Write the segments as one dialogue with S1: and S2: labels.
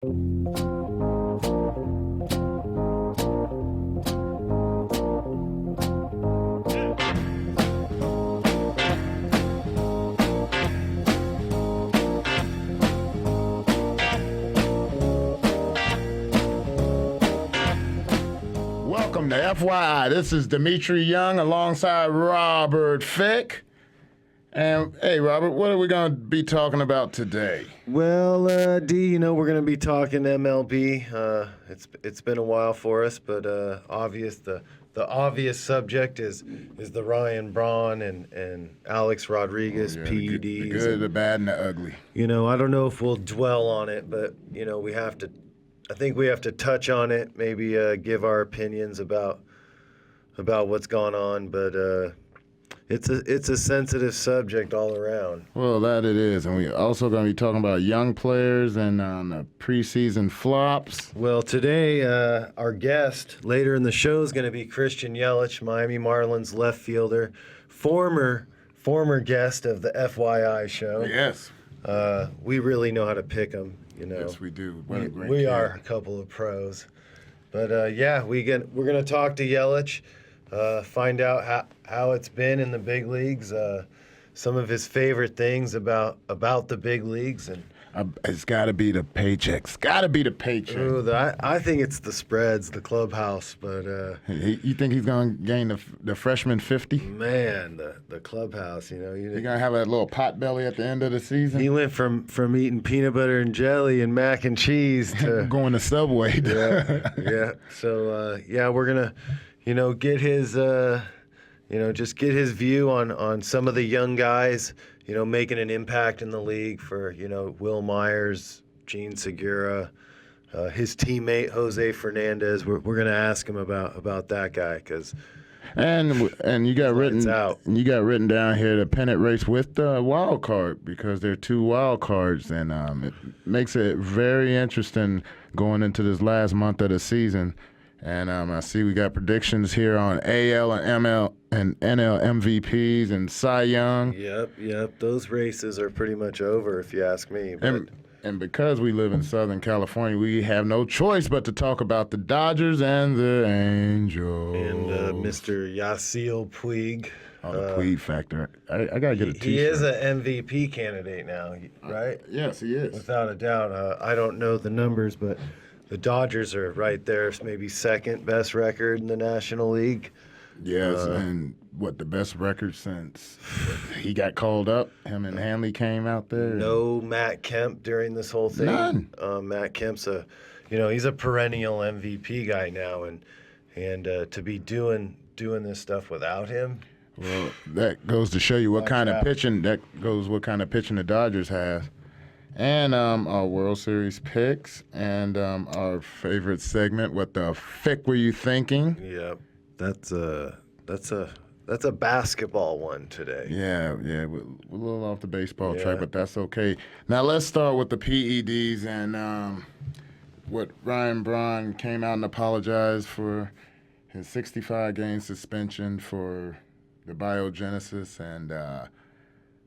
S1: Welcome to FYI. This is Dimitri Young alongside Robert Fick. And hey, Robert, what are we going to be talking about today?
S2: Well, D, we're going to be talking MLB. It's been a while for us, but the obvious subject is the Ryan Braun and Alex Rodriguez PEDs.
S1: The good, the bad, and the ugly.
S2: I don't know if we'll dwell on it, but we have to. I think we have to touch on it. Maybe give our opinions about what's gone on, but. It's a sensitive subject all around.
S1: Well, that it is. And we're also going to be talking about young players and the preseason flops.
S2: Well, today, our guest later in the show is going to be Christian Yelich, Miami Marlins left fielder, former guest of the FYI show.
S1: Yes.
S2: We really know how to pick them,
S1: Yes, we do. What a great
S2: we
S1: kid.
S2: are a couple of pros. But, we're going to talk to Yelich. Find out how it's been in the big leagues, some of his favorite things about the big leagues, and
S1: it's got to be the paychecks. Got to be the paycheck.
S2: Ooh, I think it's the spreads, the clubhouse, but
S1: you think he's going to gain the freshman 50?
S2: Man, the clubhouse,
S1: He's going to have that little pot belly at the end of the season.
S2: He went from eating peanut butter and jelly and mac and cheese to
S1: going to Subway.
S2: yeah. So we're gonna. Get his, just get his view on some of the young guys, making an impact in the league for, Will Myers, Gene Segura, his teammate Jose Fernandez. We're going to ask him about that guy
S1: and you got written down here the pennant race with the wild card because there are two wild cards, and it makes it very interesting going into this last month of the season. And I see we got predictions here on AL and ML and NL MVPs and Cy Young.
S2: Yep. Those races are pretty much over, if you ask me. But...
S1: And because we live in Southern California, we have no choice but to talk about the Dodgers and the Angels.
S2: And Mr. Yasiel Puig.
S1: Oh, the Puig factor. I got to get a T-shirt.
S2: He is an MVP candidate now, right?
S1: Yes, he is.
S2: Without a doubt. I don't know the numbers, but... The Dodgers are right there, maybe second best record in the National League.
S1: Yes, and the best record since he got called up? Him and Hanley came out there?
S2: No Matt Kemp during this whole thing.
S1: None.
S2: Matt Kemp's he's a perennial MVP guy now, and to be doing this stuff without him.
S1: Well, that goes to show you what kind of pitching the Dodgers have. And our World Series picks and our favorite segment, What the Fick Were You Thinking?
S2: Yeah, that's a basketball one today.
S1: Yeah, we're a little off the baseball track, but that's okay. Now let's start with the PEDs and what Ryan Braun came out and apologized for his 65-game suspension for the biogenesis and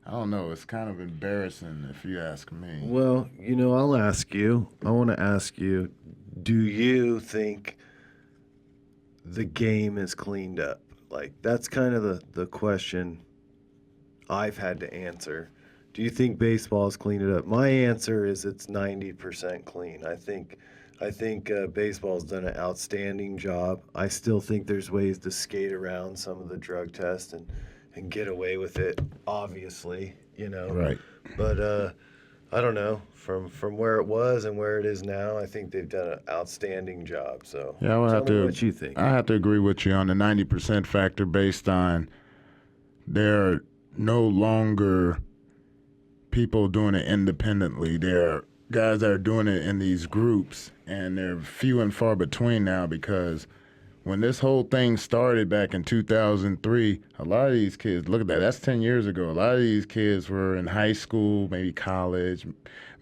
S1: I don't know. It's kind of embarrassing if you ask me.
S2: Well, I'll ask you. I want to ask you, do you think the game is cleaned up? Like, that's kind of the question I've had to answer. Do you think baseball has cleaned it up? My answer is it's 90% clean. I think baseball's done an outstanding job. I still think there's ways to skate around some of the drug tests and get away with it, obviously,
S1: Right.
S2: But I don't know. From where it was and where it is now, I think they've done an outstanding job. So tell me what you think.
S1: I have to agree with you on the 90% factor based on there are no longer people doing it independently. There are guys that are doing it in these groups, and they're few and far between now because when this whole thing started back in 2003, a lot of these kids, look at that, that's 10 years ago. A lot of these kids were in high school, maybe college,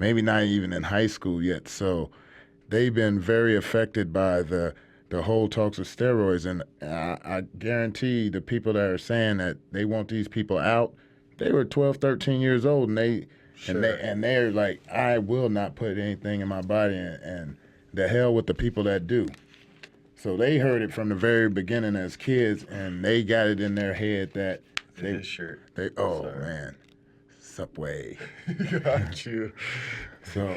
S1: maybe not even in high school yet. So they've been very affected by the whole talks of steroids. And I guarantee the people that are saying that they want these people out, they were 12, 13 years old, and And they're like, I will not put anything in my body, and the hell with the people that do. So they heard it from the very beginning as kids, and they got it in their head that
S2: His shirt.
S1: Man, Subway.
S2: Got you.
S1: So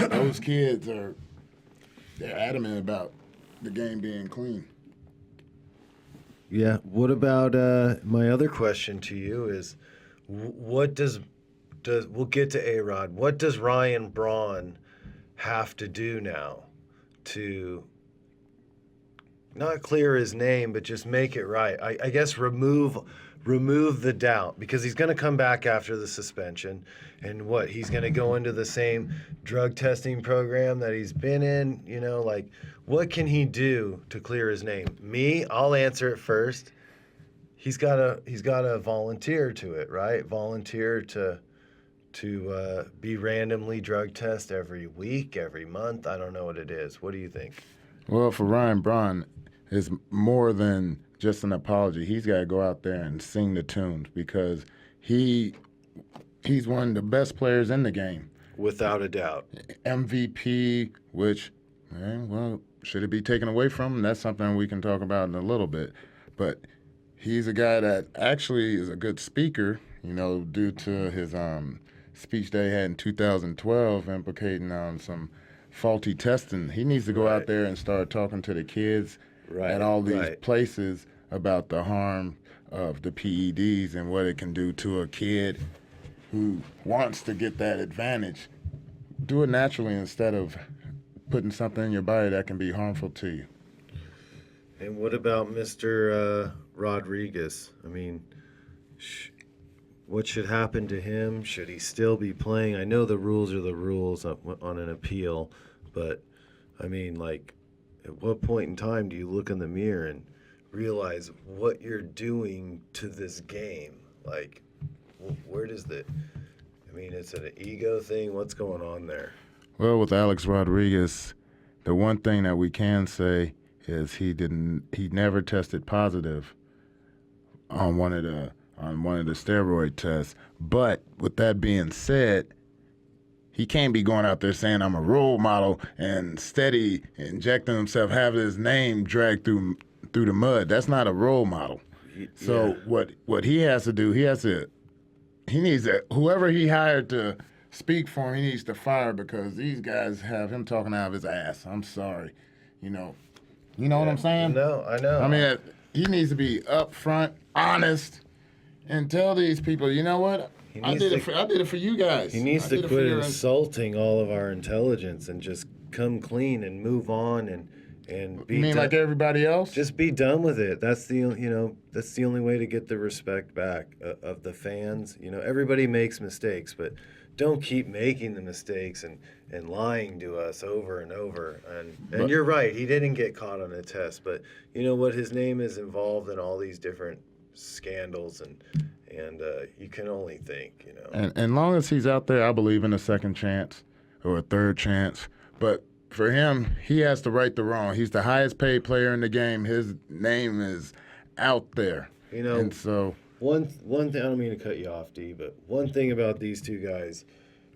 S1: those kids they're adamant about the game being clean.
S2: Yeah. What about my other question to you is, what does we'll get to A-Rod. What does Ryan Braun have to do now to not clear his name, but just make it right? I guess remove the doubt, because he's going to come back after the suspension, and he's going to go into the same drug testing program that he's been in. Like, what can he do to clear his name? I'll answer it first. He's got to volunteer to it, right? Volunteer to be randomly drug test every week, every month. I don't know what it is. What do you think?
S1: Well, for Ryan Braun, it's more than just an apology. He's got to go out there and sing the tunes, because he's one of the best players in the game.
S2: Without a doubt.
S1: MVP, which, should it be taken away from him? That's something we can talk about in a little bit. But he's a guy that actually is a good speaker, due to his speech they had in 2012 implicating some faulty testing. He needs to go out there and start talking to the kids at all these places about the harm of the PEDs and what it can do to a kid who wants to get that advantage. Do it naturally instead of putting something in your body that can be harmful to you.
S2: And what about Mr. Rodriguez? I mean, what should happen to him? Should he still be playing? I know the rules are the rules on an appeal, but I mean, like, at what point in time do you look in the mirror and realize what you're doing to this game? Like, where does is it an ego thing? What's going on there?
S1: Well, with Alex Rodriguez, the one thing that we can say is he never tested positive on one of the steroid tests. But with that being said, he can't be going out there saying I'm a role model and steady injecting himself, having his name dragged through the mud. That's not a role model. So what he has to do, he needs to, whoever he hired to speak for him, he needs to fire, because these guys have him talking out of his ass. I'm sorry. You know what I'm saying?
S2: No, I know.
S1: I mean, he needs to be upfront, honest, and tell these people, you know what? I did it for you guys.
S2: He needs to quit insulting all of our intelligence and just come clean and move on and be.
S1: You mean like everybody else?
S2: Just be done with it. That's the only way to get the respect back of the fans. Everybody makes mistakes, but don't keep making the mistakes and lying to us over and over. And you're right, he didn't get caught on a test, but you know what? His name is involved in all these different scandals, and you can only think,
S1: And long as he's out there, I believe in a second chance or a third chance. But for him, he has to right the wrong. He's the highest paid player in the game. His name is out there. And so
S2: one thing, I don't mean to cut you off, D, but one thing about these two guys,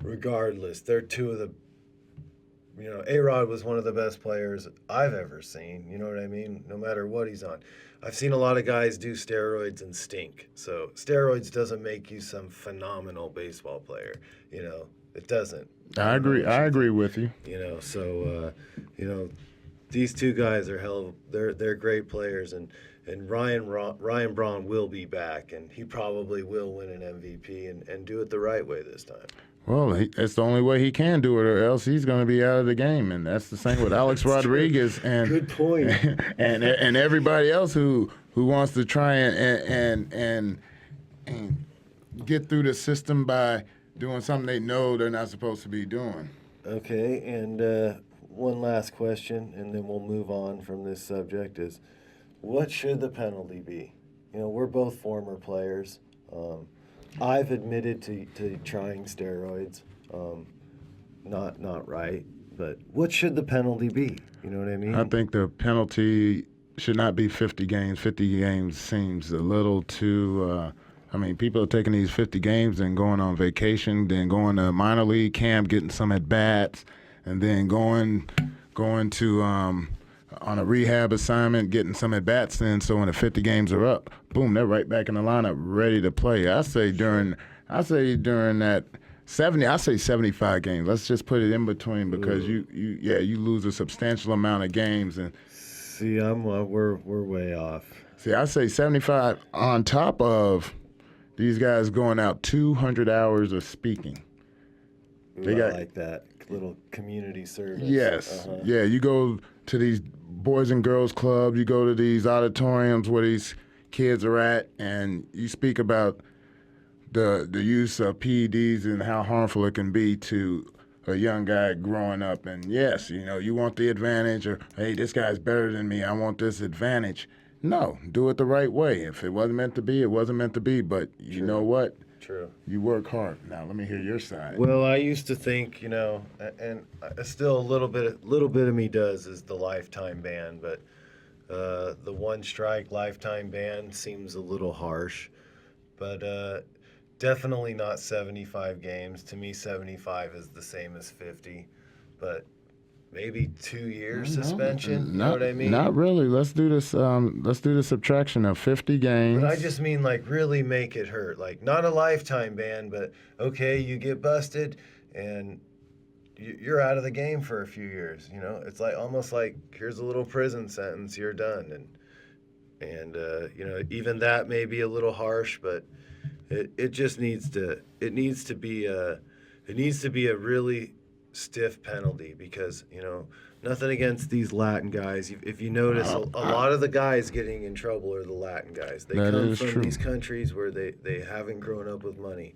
S2: regardless, they're two of the, A-Rod was one of the best players I've ever seen. You know what I mean? No matter what he's on. I've seen a lot of guys do steroids and stink. So steroids doesn't make you some phenomenal baseball player. It doesn't.
S1: I agree with you.
S2: These two guys are they're great players, and Ryan Braun will be back, and he probably will win an MVP and do it the right way this time.
S1: Well, that's the only way he can do it, or else he's going to be out of the game, and that's the same with Alex Rodriguez and
S2: good point.
S1: and everybody else who wants to try and get through the system by doing something they know they're not supposed to be doing.
S2: Okay, and one last question, and then we'll move on from this subject, is what should the penalty be? We're both former players. I've admitted to trying steroids. Not right, but what should the penalty be? You know what I mean?
S1: I think the penalty should not be 50 games. 50 games seems a little too I mean, people are taking these 50 games and going on vacation, then going to minor league camp, getting some at bats, and then going to on a rehab assignment, getting some at bats. Then so when the 50 games are up, boom, they're right back in the lineup, ready to play. I say during that 70, I say 75 games. Let's just put it in between because you lose a substantial amount of games. And
S2: see, we're way off.
S1: See, I say 75 on top of these guys going out 200 hours of speaking.
S2: I like that little community service.
S1: Yes, yeah. You go to these boys and girls clubs. You go to these auditoriums where these kids are at, and you speak about the use of PEDs and how harmful it can be to a young guy growing up. And yes, you want the advantage, or hey, this guy's better than me. I want this advantage. No, do it the right way. If it wasn't meant to be, it wasn't meant to be. But you know what?
S2: True.
S1: You work hard. Now let me hear your side.
S2: Well, I used to think, and still a little bit of me does is the lifetime ban, but the one strike lifetime ban seems a little harsh, but definitely not 75 games. To me, 75 is the same as 50, but maybe 2 years suspension. You know what I mean?
S1: Not really. Let's do this. Let's do the subtraction of 50 games.
S2: But I just mean like really make it hurt. Like not a lifetime ban, but okay, you get busted and you're out of the game for a few years. It's like almost like here's a little prison sentence. You're done. And even that may be a little harsh, but it just needs to. It needs to be a really stiff penalty because nothing against these Latin guys. If you notice, a lot of the guys getting in trouble are the Latin guys. They come from these countries where they haven't grown up with money.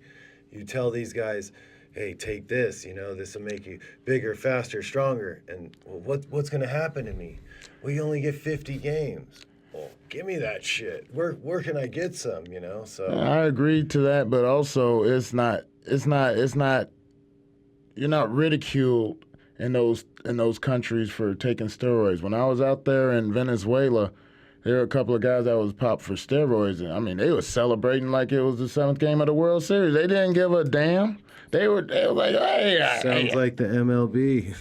S2: You tell these guys, hey, take this. This will make you bigger, faster, stronger. And well, what's going to happen to me? Well, you only get 50 games. Well, give me that shit. Where can I get some? So
S1: I agree to that, but also it's not. You're not ridiculed in those countries for taking steroids. When I was out there in Venezuela, there were a couple of guys that was popped for steroids, and I mean they were celebrating like it was the 7th game of the World Series. They didn't give a damn. They were like, hey.
S2: Sounds like the MLB.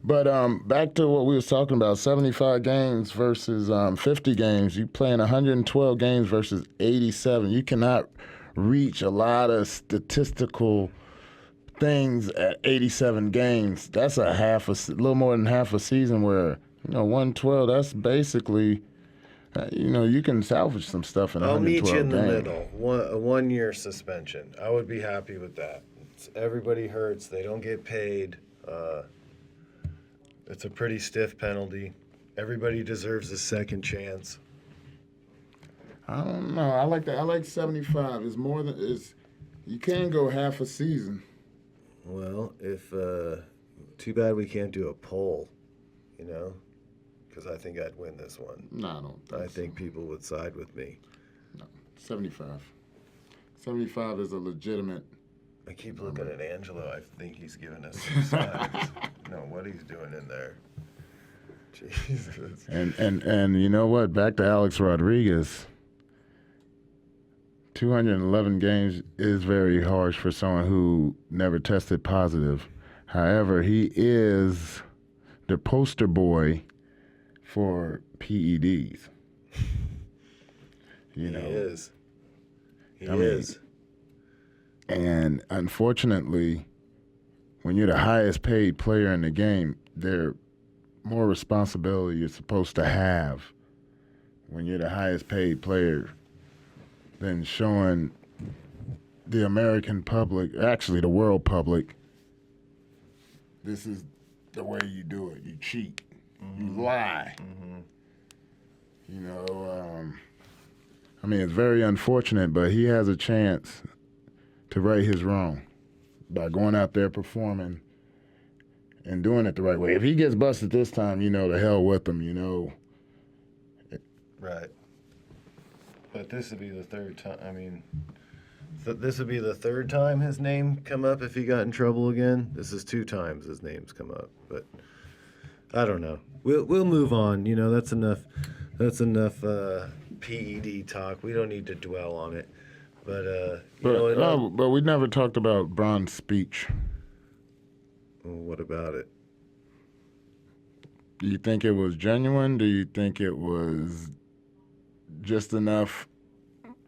S1: But back to what we was talking about: 75 games versus 50 games. You playing 112 games versus 87. You cannot reach a lot of statistical things at 87 games. That's a little more than half a season where 112, that's basically you can salvage some stuff in 112
S2: I'll meet you in the
S1: games.
S2: middle. A 1 year suspension. I would be happy with that. Everybody hurts. They don't get paid. It's a pretty stiff penalty. Everybody deserves a second chance.
S1: I don't know. I like that. I like 75. It's more than you can go half a season.
S2: Well, too bad we can't do a poll, because I think I'd win this one.
S1: No, I don't.
S2: I think people would side with me.
S1: No, 75. 75 is a legitimate.
S2: I keep looking at Angelo. I think he's giving us some signs. Know what he's doing in there. Jesus.
S1: And you know what? Back to Alex Rodriguez. 211 games is very harsh for someone who never tested positive. However, he is the poster boy for PEDs.
S2: He is. He
S1: I mean,
S2: is.
S1: And unfortunately, when you're the highest paid player in the game, there are more responsibility you're supposed to have when you're the highest paid player than showing the American public, actually the world public, this is the way you do it. You cheat. Mm-hmm. You lie. Mm-hmm. I mean, it's very unfortunate, but he has a chance to right his wrong by going out there performing and doing it the right way. If he gets busted this time, the hell with him,
S2: Right. But this would be the third time. I mean, this would be the third time his name come up if he got in trouble again. This is 2 times his name's come up. But I don't know. We'll move on. That's enough. That's enough PED talk. We don't need to dwell on it. But
S1: but we never talked about Braun's speech.
S2: What about it?
S1: Do you think it was genuine? Do you think it was just enough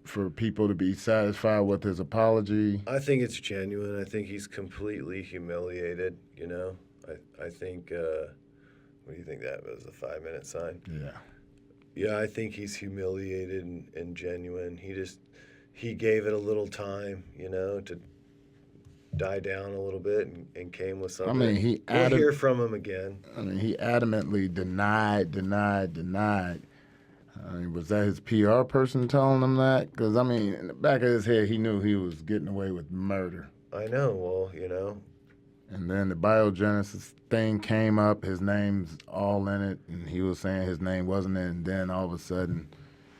S1: for people to be satisfied with his apology?
S2: I think it's genuine. I think he's completely humiliated, you know? I think, what do you think that was, a 5-minute sign?
S1: Yeah.
S2: Yeah, I think he's humiliated and genuine. He gave it a little time, you know, to die down a little bit and came with something.
S1: I mean,
S2: we'll hear from him again.
S1: I mean, he adamantly denied. I mean, was that his PR person telling him that? Because, I mean, in the back of his head, he knew he was getting away with murder.
S2: I know, well, you know.
S1: And then the biogenesis thing came up. His name's all in it, and he was saying his name wasn't in it. And then all of a sudden,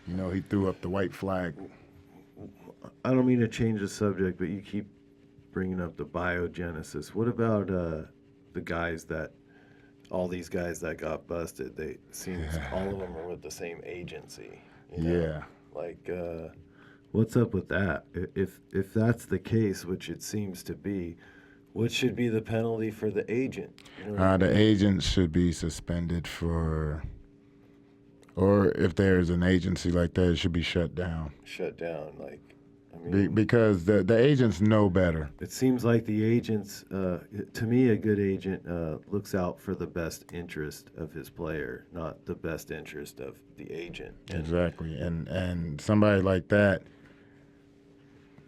S1: you know, he threw up the white flag.
S2: I don't mean to change the subject, but you keep bringing up the biogenesis. What about all these guys that got busted? They seems all of them are with the same agency. You know?
S1: Yeah.
S2: Like, what's up with that? If that's the case, which it seems to be, what should be the penalty for the agent? You know
S1: The agent should be suspended or if there's an agency like that, it should be shut down.
S2: Shut down, like. I mean,
S1: because the agents know better.
S2: It seems like the agents, to me, a good agent looks out for the best interest of his player, not the best interest of the agent.
S1: Exactly, and somebody like that.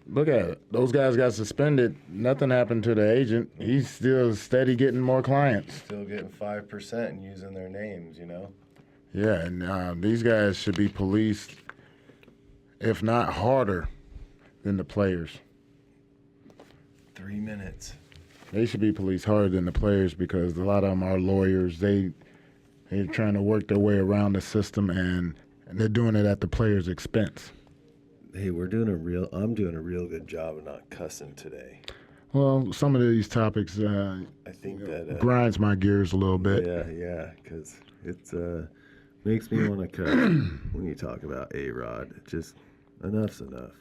S1: Look at it. Those guys got suspended. Nothing happened to the agent. He's still steady getting more clients.
S2: Still getting 5% and using their names, you know?
S1: Yeah, and these guys should be policed, if not harder, than the players.
S2: 3 minutes.
S1: They should be policed harder than the players because a lot of them are lawyers. They're trying to work their way around the system, and they're doing it at the players' expense.
S2: Hey, I'm doing a real good job of not cussing today.
S1: Well, some of these topics
S2: I think that
S1: grinds my gears a little bit.
S2: Yeah, because it makes me want to cuss when you talk about A-Rod. Just enough's enough.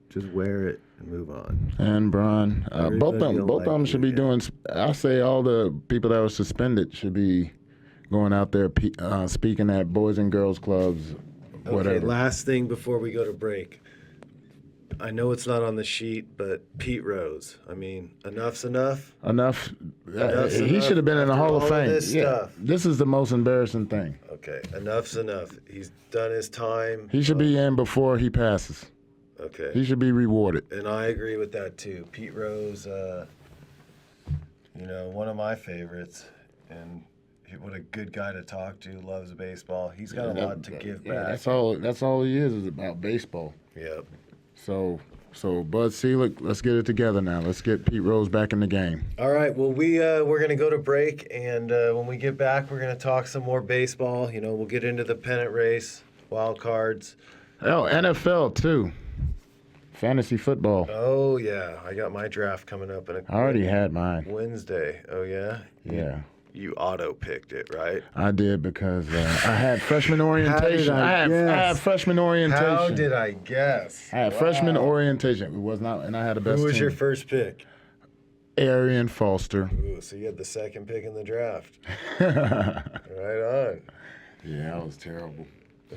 S2: Just wear it and move on.
S1: And Braun, both of them should be doing. I say all the people that were suspended should be going out there speaking at boys and girls clubs. Whatever.
S2: Okay, last thing before we go to break. I know it's not on the sheet, but Pete Rose. I mean, enough's enough.
S1: Enough.
S2: Enough's
S1: He
S2: enough
S1: should have been in the Hall of Fame.
S2: This
S1: is the most embarrassing thing.
S2: Okay, enough's enough. He's done his time.
S1: He should be in before he passes.
S2: Okay.
S1: He should be rewarded.
S2: And I agree with that too. Pete Rose, one of my favorites, and what a good guy to talk to. Loves baseball. He's got a lot to give back.
S1: That's all he is about baseball.
S2: Yep.
S1: So Bud Selig, let's get it together now. Let's get Pete Rose back in the game.
S2: All right. Well, we're going to go to break, and when we get back, we're going to talk some more baseball. You know, we'll get into the pennant race, wild cards.
S1: Oh, NFL too. Fantasy football.
S2: Oh yeah, I got my draft coming up in
S1: I already had mine.
S2: Wednesday. Oh yeah.
S1: Yeah.
S2: You auto-picked it, right?
S1: I did because I had freshman orientation.
S2: I
S1: had freshman orientation.
S2: How did I guess?
S1: I had freshman orientation. It was not, and I had the best
S2: Who was
S1: team.
S2: your first pick?
S1: Arian Foster.
S2: Ooh, so you had the second pick in the draft. Right on.
S1: Yeah, that was terrible.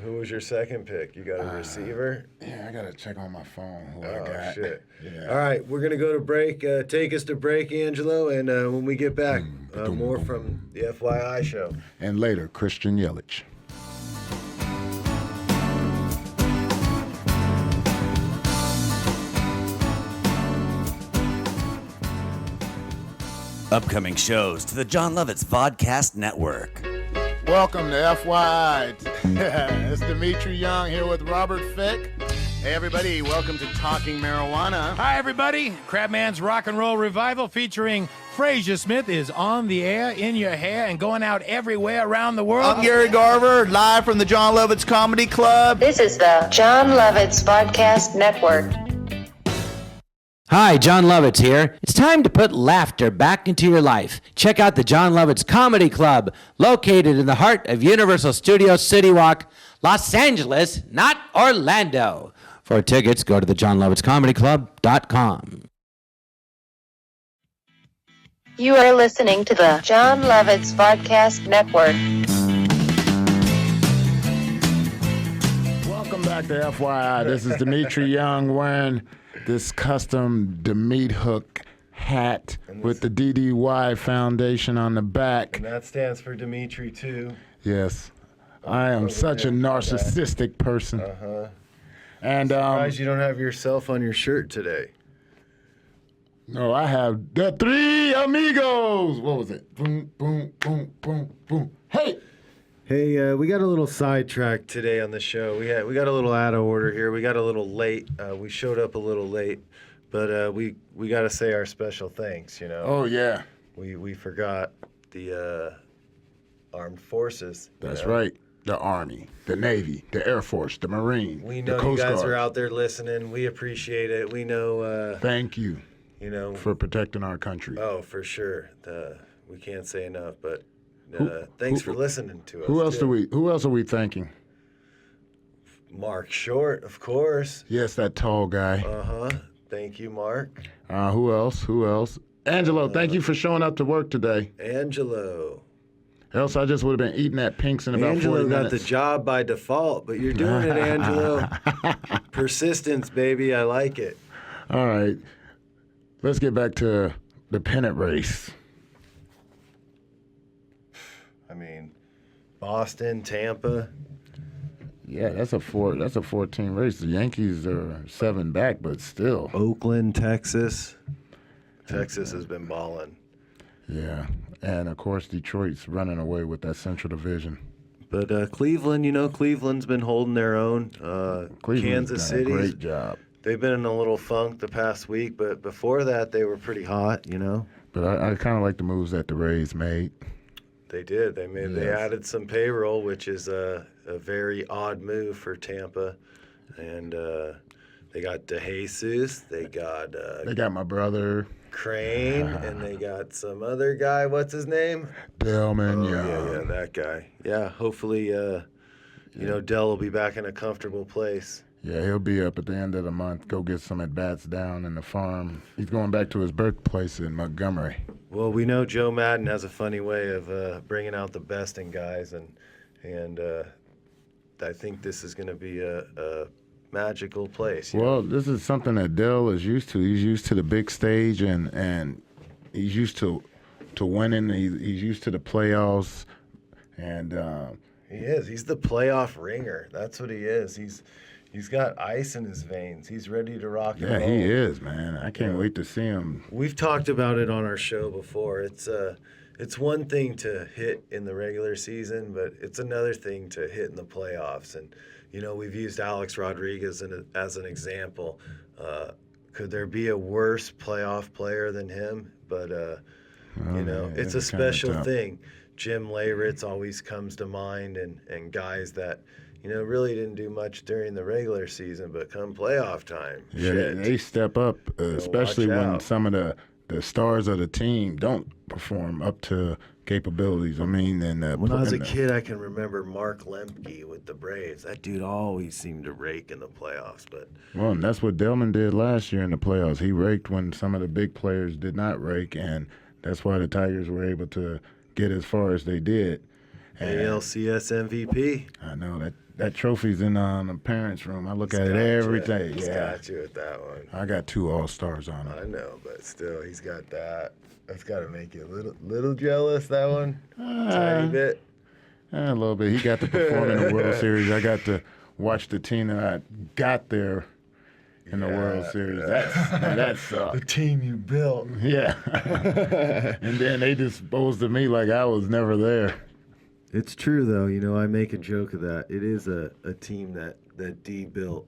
S2: Who was your second pick? You got a receiver?
S1: Yeah, I got to check on my phone who
S2: Oh,
S1: I got.
S2: shit.
S1: Yeah.
S2: All right, we're going to go to break. Take us to break, Angelo, and when we get back, more from the FYI show.
S1: And later, Christian Yelich.
S3: Upcoming shows to the John Lovitz Vodcast Network.
S1: Welcome to FYI. It's Dimitri Young here with Robert Fick.
S4: Hey everybody, welcome to Talking Marijuana.
S5: Hi everybody, Crabman's Rock and Roll Revival featuring Frazier Smith is on the air, in your hair, and going out everywhere around the world.
S4: I'm Gary Garver, live from the John Lovitz Comedy Club.
S6: This is the John Lovitz Podcast Network. Hi, John Lovitz here. It's time to put laughter back into your life. Check out the John Lovitz Comedy Club, located in the heart of Universal Studios City Walk, Los Angeles, not Orlando. For tickets, go to thejohnlovitzcomedyclub.com.
S7: You are listening to the John Lovitz Vodcast Network.
S1: Welcome back to FYI. This is Dimitri Young wearing this custom Demet Hook hat with the DDY Foundation on the back.
S2: And that stands for Dimitri, too.
S1: Yes. I am such a narcissistic person. And
S2: Surprised you don't have yourself on your shirt today.
S1: no, I have the three amigos. What was it? Boom, boom, boom, boom, boom. Hey!
S2: Hey, we got a little sidetracked today on the show. We got a little out of order here. We got a little late. We showed up a little late, but we got to say our special thanks. You know.
S1: Oh, yeah.
S2: We forgot the armed forces.
S1: That's right. The Army, the Navy, the Air Force, the Marine,
S2: We
S1: the
S2: know you
S1: Coast
S2: guys
S1: Guard.
S2: are out there listening. We appreciate it. We know.
S1: Thank you
S2: You know.
S1: for protecting our country.
S2: Oh, for sure. We can't say enough, but thanks for listening to us.
S1: Who else
S2: too.
S1: Who else are we thanking?
S2: Mark Short, of course.
S1: Yes, that tall guy.
S2: Thank you, Mark.
S1: Who else? Angelo, thank you for showing up to work today.
S2: Angelo.
S1: Else I just would have been eating at Pink's in about
S2: Angelo
S1: 40
S2: got
S1: minutes.
S2: the job by default, but you're doing it, Angelo. Persistence, baby. I like it.
S1: All right. Let's get back to the pennant race.
S2: I mean, Boston, Tampa.
S1: Yeah, that's a 14 race. The Yankees are 7 back, but still.
S2: Oakland, Texas. Texas has been balling.
S1: Yeah. And of course Detroit's running away with that Central Division.
S2: But Cleveland, Cleveland's been holding their own.
S1: Cleveland's
S2: Kansas
S1: done a
S2: City.
S1: great job.
S2: They've been in a little funk the past week, but before that, they were pretty hot,
S1: But I kind of like the moves that the Rays made.
S2: They did. They added some payroll, which is a very odd move for Tampa. And they got DeJesus. They got
S1: my brother.
S2: Crane, and they got some other guy. What's his name?
S1: Delman Young.
S2: Yeah, that guy. Yeah, hopefully, Dell will be back in a comfortable place.
S1: Yeah, he'll be up at the end of the month. Go get some at-bats down in the farm. He's going back to his birthplace in Montgomery.
S2: Well, we know Joe Madden has a funny way of bringing out the best in guys, and I think this is going to be a magical place.
S1: Well, this is something that Dell is used to. He's used to the big stage, and he's used to winning. He's used to the playoffs, and
S2: He is. He's the playoff ringer. That's what he is. He's got ice in his veins. He's ready to rock and roll.
S1: he is, man. I can't wait to see him.
S2: We've talked about it on our show before. It's one thing to hit in the regular season, but it's another thing to hit in the playoffs. And we've used Alex Rodriguez as an example. Could there be a worse playoff player than him? But it's a special thing. Jim Leyritz always comes to mind, and guys that really didn't do much during the regular season, but come playoff time,
S1: They step up, especially
S2: watch
S1: when
S2: out.
S1: some of the stars of the team don't perform up to capabilities. I mean,
S2: When I was a kid, I can remember Mark Lemke with the Braves. That dude always seemed to rake in the playoffs. But
S1: well, and that's what Delman did last year in the playoffs. He raked when some of the big players did not rake, and that's why the Tigers were able to get as far as they did. And
S2: ALCS MVP.
S1: I know that trophy's in the parents' room. I look at it every day.
S2: He's
S1: Yeah,
S2: got you with that one.
S1: I got 2 All-Stars on it.
S2: I know, but still, he's got that. That's got to make you a little jealous, that one. Tiny bit.
S1: A little bit. He got to perform in the World Series. I got to watch the team that I got there in the World Series. That sucked.
S2: The team you built.
S1: Yeah. And then they disposed of me like I was never there.
S2: It's true, though. I make a joke of that. It is a team that D built.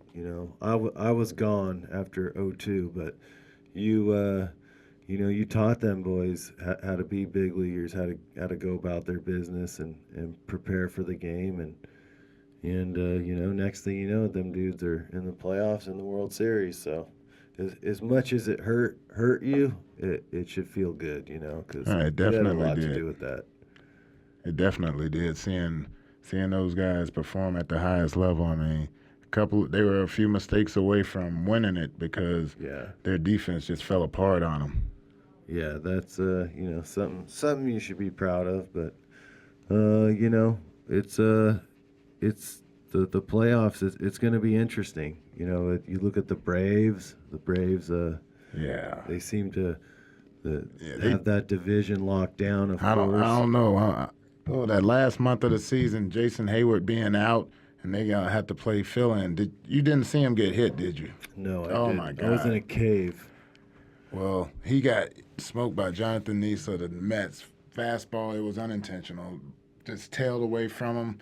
S2: I was gone after 2002, but you taught them boys how to be big leaguers, how to go about their business and prepare for the game, and next thing you know, them dudes are in the playoffs in the World Series. So as much as it hurt you, it should feel good, you know, because
S1: It
S2: had a
S1: definitely
S2: lot to
S1: did.
S2: do with that.
S1: It definitely did. Seeing those guys perform at the highest level. I mean, they were a few mistakes away from winning it because their defense just fell apart on them.
S2: Yeah, that's you know, something you should be proud of. But you know, it's the playoffs. It's going to be interesting. You know, you look at the Braves. The Braves, they seem to have that division locked down. Of course,
S1: I don't know. That last month of the season, Jason Hayward being out, and they had to play fill-in. You didn't see him get hit, did you?
S2: No, I
S1: Oh
S2: didn't.
S1: my God!
S2: I was in a cave.
S1: Well, he got smoked by Jonathan Neese of the Mets. Fastball, it was unintentional. Just tailed away from him.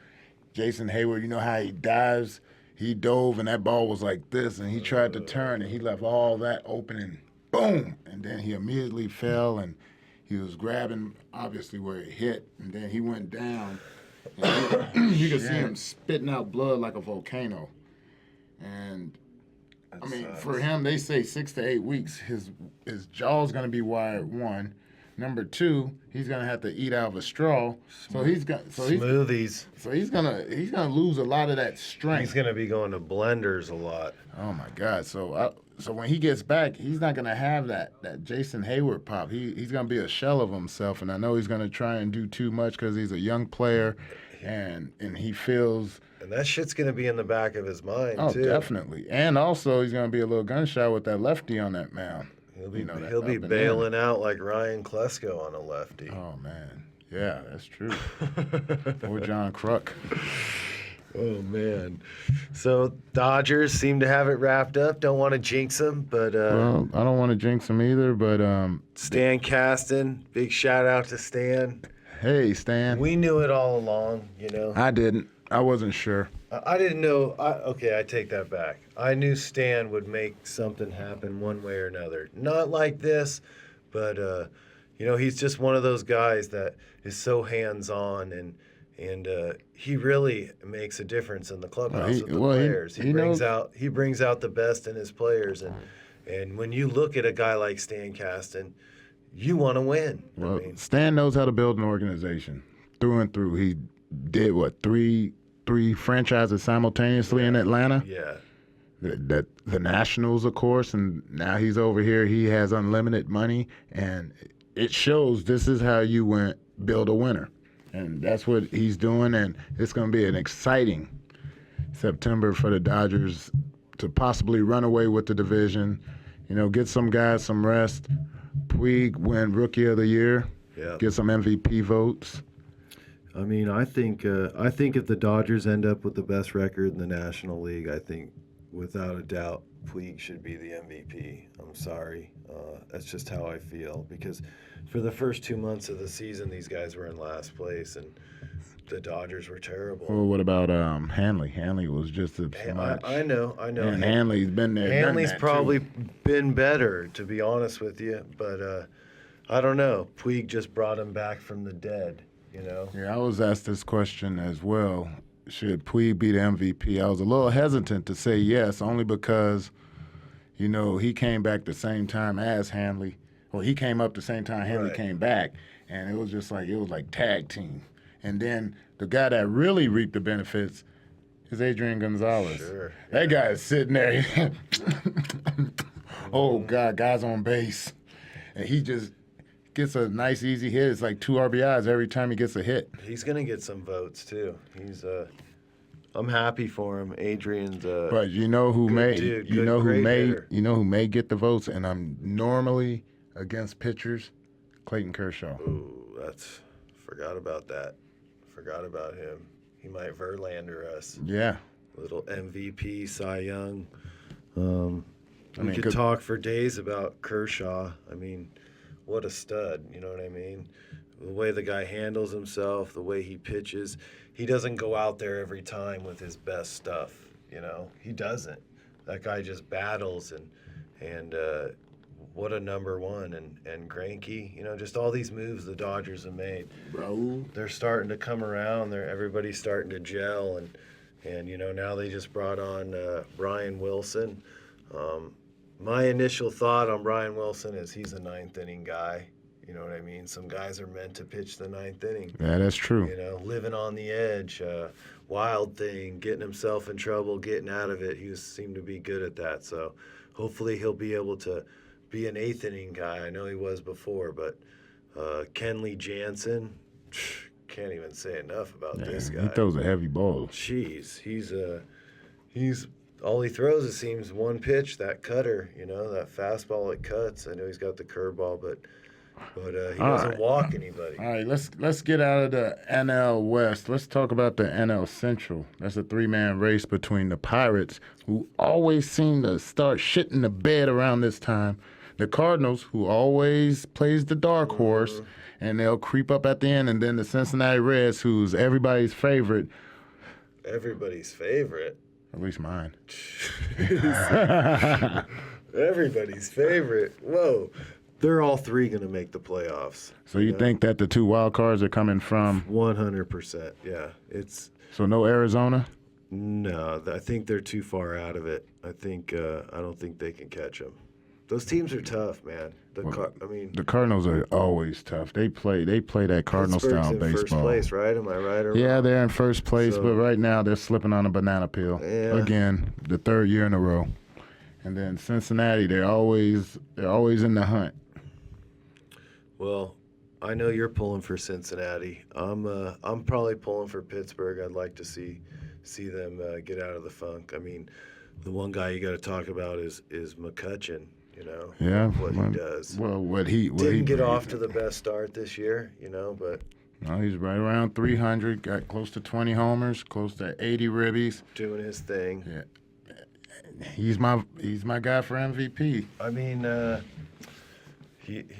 S1: Jason Hayward, you know how he dives? He dove, and that ball was like this, and he tried to turn, and he left all that open, and boom! And then he immediately fell, and he was grabbing, obviously, where it hit, and then he went down. And you could see him spitting out blood like a volcano. And I mean, for him, they say 6 to 8 weeks. His jaw's going to be wired. 1. Number 2, he's going to have to eat out of a straw.
S2: Smoothies.
S1: He's gonna lose a lot of that strength.
S2: He's going to be going to blenders a lot.
S1: Oh my God! So when he gets back, he's not gonna have that Jason Hayward pop. He's gonna be a shell of himself, and I know he's gonna try and do too much because he's a young player, and he feels.
S2: And that shit's going to be in the back of his mind, too.
S1: Oh, definitely. And also, he's going to be a little gunshot with that lefty on that mound.
S2: He'll be bailing out like Ryan Klesko on a lefty.
S1: Oh, man. Yeah, that's true. Or John Kruk.
S2: Oh, man. So, Dodgers seem to have it wrapped up. Don't want to jinx them, but...
S1: well, I don't want to jinx them either, but...
S2: Stan Kasten, big shout-out to Stan.
S1: Hey, Stan.
S2: We knew it all along, you know.
S1: I didn't. I wasn't sure.
S2: I didn't know. Okay, I take that back. I knew Stan would make something happen one way or another. Not like this, but you know, he's just one of those guys that is so hands-on, and he really makes a difference in the clubhouse with the players. He brings out the best in his players, and when you look at a guy like Stan Kasten, you want to win.
S1: Well, Stan knows how to build an organization through and through. He did three franchises simultaneously in Atlanta.
S2: Yeah.
S1: The Nationals, of course, and now he's over here. He has unlimited money, and it shows this is how you build a winner. And that's what he's doing, and it's going to be an exciting September for the Dodgers to possibly run away with the division, you know, get some guys some rest. Puig win Rookie of the Year, get some MVP votes.
S2: I mean, I think if the Dodgers end up with the best record in the National League, I think without a doubt Puig should be the MVP. I'm sorry. That's just how I feel, because for the first 2 months of the season, these guys were in last place, and the Dodgers were terrible.
S1: Well, what about Hanley? Hanley was just as much.
S2: I know.
S1: And Hanley's been there.
S2: Hanley's probably been better, to be honest with you, but I don't know. Puig just brought him back from the dead. You know?
S1: Yeah, I was asked this question as well. Should Puig be the MVP? I was a little hesitant to say yes, only because, you know, he came back the same time as Hanley. Well, he came up the same time Hanley came back, and it was like tag team. And then the guy that really reaped the benefits is Adrian Gonzalez.
S2: Sure.
S1: That guy is sitting there. Oh, God, guy's on base. And he just gets a nice, easy hit. It's like 2 RBIs every time he gets a hit.
S2: He's going to get some votes, too. I'm happy for him. Adrian's
S1: But you know who may
S2: dude,
S1: you know who may
S2: hitter.
S1: you know who may get the votes, and I'm normally against pitchers, Clayton Kershaw.
S2: Ooh, forgot about that. Forgot about him. He might Verlander us.
S1: Yeah.
S2: Little MVP, Cy Young.
S1: I mean,
S2: We could talk for days about Kershaw. I mean, what a stud, you know what I mean? The way the guy handles himself, the way he pitches. He doesn't go out there every time with his best stuff, you know? He doesn't. That guy just battles, and what a number one. And Greinke, you know, just all these moves the Dodgers have made.
S1: Raul.
S2: They're starting to come around. Everybody's starting to gel, and you know, now they just brought on Brian Wilson. My initial thought on Brian Wilson is he's a ninth inning guy. You know what I mean? Some guys are meant to pitch the ninth inning.
S1: Yeah, that's true.
S2: You know, living on the edge, wild thing, getting himself in trouble, getting out of it. Seemed to be good at that. So hopefully he'll be able to be an eighth inning guy. I know he was before, but Kenley Jansen, can't even say enough about this guy.
S1: He throws a heavy ball.
S2: Jeez, he's all he throws, it seems, one pitch, that cutter, you know, that fastball it cuts. I know he's got the curveball, but he doesn't walk anybody.
S1: All right, let's get out of the NL West. Let's talk about the NL Central. That's a three-man race between the Pirates, who always seem to start shitting the bed around this time, the Cardinals, who always plays the dark horse, and they'll creep up at the end, and then the Cincinnati Reds, who's everybody's favorite.
S2: Everybody's favorite?
S1: At least mine.
S2: Everybody's favorite. Whoa. They're all three going to make the playoffs.
S1: So you think that the two wild cards are coming from?
S2: 100%, yeah.
S1: So no Arizona?
S2: No, I think they're too far out of it. I don't think they can catch them. Those teams are tough, man.
S1: The Cardinals are always tough. They play that Cardinal style
S2: in
S1: baseball.
S2: First place, right? Am I right? Or
S1: yeah,
S2: wrong?
S1: they're in first place, but right now they're slipping on a banana peel again, the third year in a row. And then Cincinnati, they're always in the hunt.
S2: Well, I know you're pulling for Cincinnati. I'm probably pulling for Pittsburgh. I'd like to see them get out of the funk. I mean, the one guy you got to talk about is McCutchen. You know, what he does.
S1: Well, what he
S2: didn't get off to the best start this year. You know, but
S1: no, he's right around 300. Got close to 20 homers, close to 80 ribbies.
S2: Doing his thing.
S1: Yeah, he's my guy for MVP.
S2: I mean,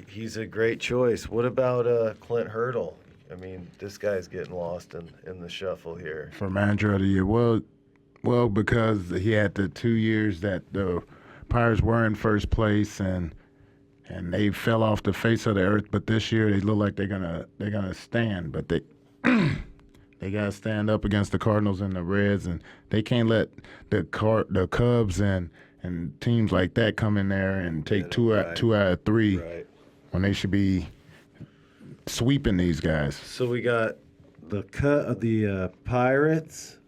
S2: he's a great choice. What about Clint Hurdle? I mean, this guy's getting lost in the shuffle here.
S1: For manager of the year, well, because he had the 2 years that the Pirates were in first place and they fell off the face of the earth. But this year they look like they're gonna stand. But they they gotta stand up against the Cardinals and the Reds, and they can't let the Cubs and teams like that come in there and take two out of three when they should be sweeping these guys.
S2: So we got the Pirates,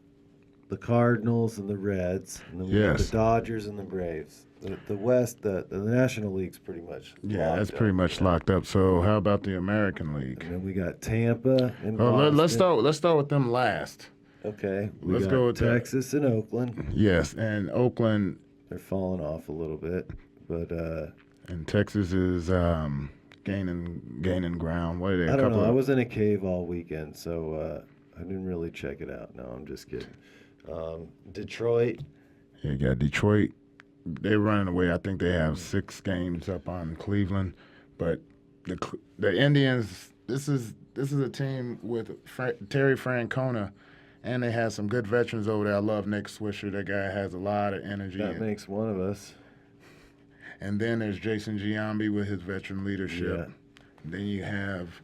S2: the Cardinals, and the Reds, and then we got the Dodgers and the Braves. The West, the National League's pretty much
S1: that's pretty much locked up. So how about the American League?
S2: And then we got Tampa and Boston.
S1: Let's start with them last.
S2: Okay.
S1: Let's go with
S2: Texas and Oakland.
S1: Yes, and Oakland.
S2: They're falling off a little bit, but
S1: and Texas is gaining ground. What are they?
S2: I don't know. I was in a cave all weekend, so I didn't really check it out. No, I'm just kidding. Detroit.
S1: Yeah, you got Detroit. They're running away. I think they have 6 games up on Cleveland, but the Indians. This is a team with Terry Francona, and they have some good veterans over there. I love Nick Swisher. That guy has a lot of energy.
S2: That makes one of us.
S1: And then there's Jason Giambi with his veteran leadership. Yeah. Then you have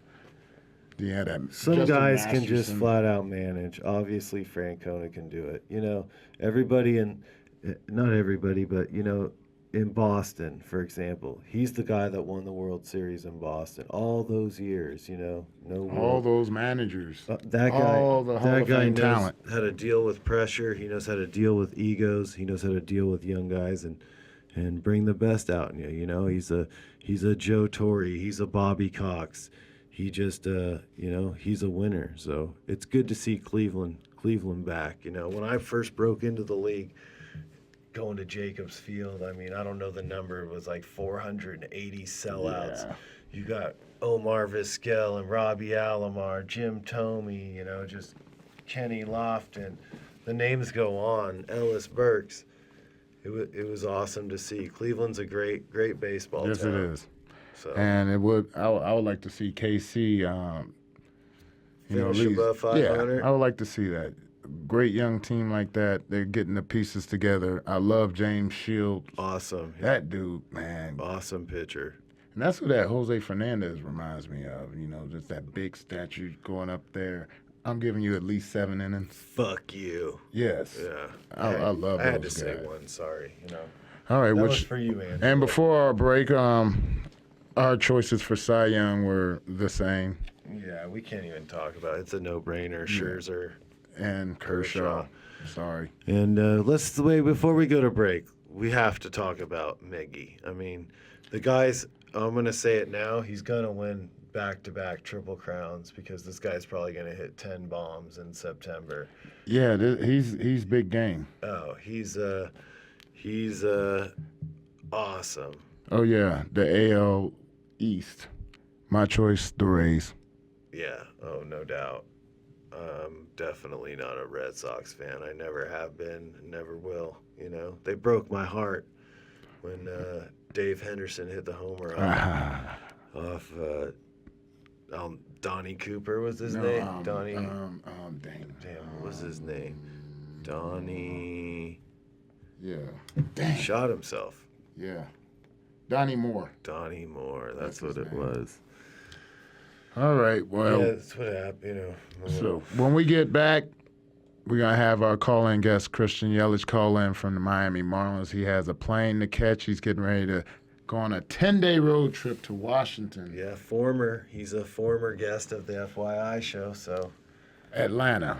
S1: that.
S2: Some
S1: Justin
S2: guys
S1: Masterson.
S2: can just flat out manage. Obviously, Francona can do it. You know, not everybody, but, you know, in Boston, for example, he's the guy that won the World Series in Boston all those years, you know.
S1: All those managers.
S2: That guy knows
S1: talent.
S2: how to deal with pressure. He knows how to deal with egos. He knows how to deal with young guys and bring the best out in you. You know, he's a Joe Torre. He's a Bobby Cox. He just, he's a winner. So it's good to see Cleveland back. You know, when I first broke into the league, going to Jacobs Field, I mean, I don't know the number. It was like 480 sellouts. Yeah. You got Omar Vizquel and Robbie Alomar, Jim Thome, you know, just Kenny Lofton. The names go on. Ellis Burks. It was awesome to see. Cleveland's a great baseball town.
S1: Yes, it is.
S2: So.
S1: And I would like to see KC,
S2: finish above 500.
S1: Yeah, I would like to see that. Great young team like that. They're getting the pieces together. I love James Shields.
S2: Awesome.
S1: That dude, man.
S2: Awesome pitcher.
S1: And that's what that Jose Fernandez reminds me of. You know, just that big statue going up there. I'm giving you at least 7 innings.
S2: Fuck you.
S1: Yes.
S2: Yeah.
S1: I love those guys.
S2: I had to say one. Sorry. You know.
S1: All right,
S2: That
S1: which
S2: was for you, man.
S1: and before our break, our choices for Cy Young were the same,
S2: Yeah, we can't even talk about it. It's a no-brainer. Scherzer.
S1: and Kershaw. Sorry.
S2: And before we go to break, we have to talk about Miggy. I mean, the guy's, I'm going to say it now, he's going to win back-to-back Triple Crowns because this guy's probably going to hit 10 bombs in September.
S1: Yeah, he's big game.
S2: Oh, he's awesome.
S1: Oh yeah, the AL East. My choice, the Rays.
S2: Yeah, oh, no doubt. Definitely not a Red Sox fan. I never have been, never will. You know, they broke my heart when Dave Henderson hit the homer off Donnie Cooper was his name. Donnie.
S1: Damn,
S2: what was his name? Donnie.
S1: Yeah. Damn.
S2: Shot himself.
S1: Yeah. Donnie Moore.
S2: Donnie Moore. That's what it was.
S1: All right. Well,
S2: Yeah, that's what happened. You know.
S1: so when we get back, we're going to have our call-in guest, Christian Yelich, call in from the Miami Marlins. He has a plane to catch. He's getting ready to go on a 10-day road trip to Washington.
S2: Yeah, he's a former guest of the FYI show, so
S1: Atlanta.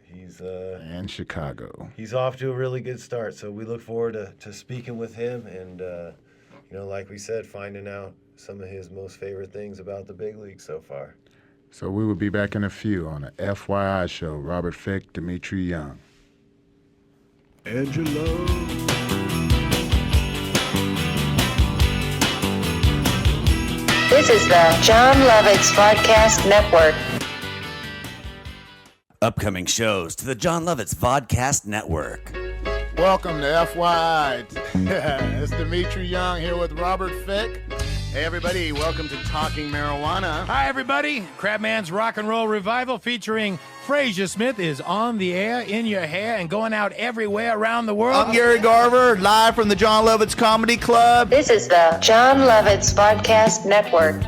S2: he's
S1: And Chicago.
S2: he's off to a really good start. So we look forward to speaking with him and like we said, finding out some of his most favorite things about the big league so far.
S1: So we will be back in a few on the FYI show. Robert Fick, Dimitri Young.
S2: Angelo.
S7: This is the John Lovitz Vodcast Network.
S3: Upcoming shows to the John Lovitz Vodcast Network.
S1: Welcome to FYI. It's Dimitri Young here with Robert Fick.
S4: Hey, everybody, welcome to Talking Marijuana.
S5: Hi, everybody. Crabman's Rock and Roll Revival featuring Frazier Smith is on the air, in your hair, and going out everywhere around the world.
S4: I'm Gary Garver, live from the John Lovitz Comedy Club.
S7: This is the John Lovitz Vodcast Network.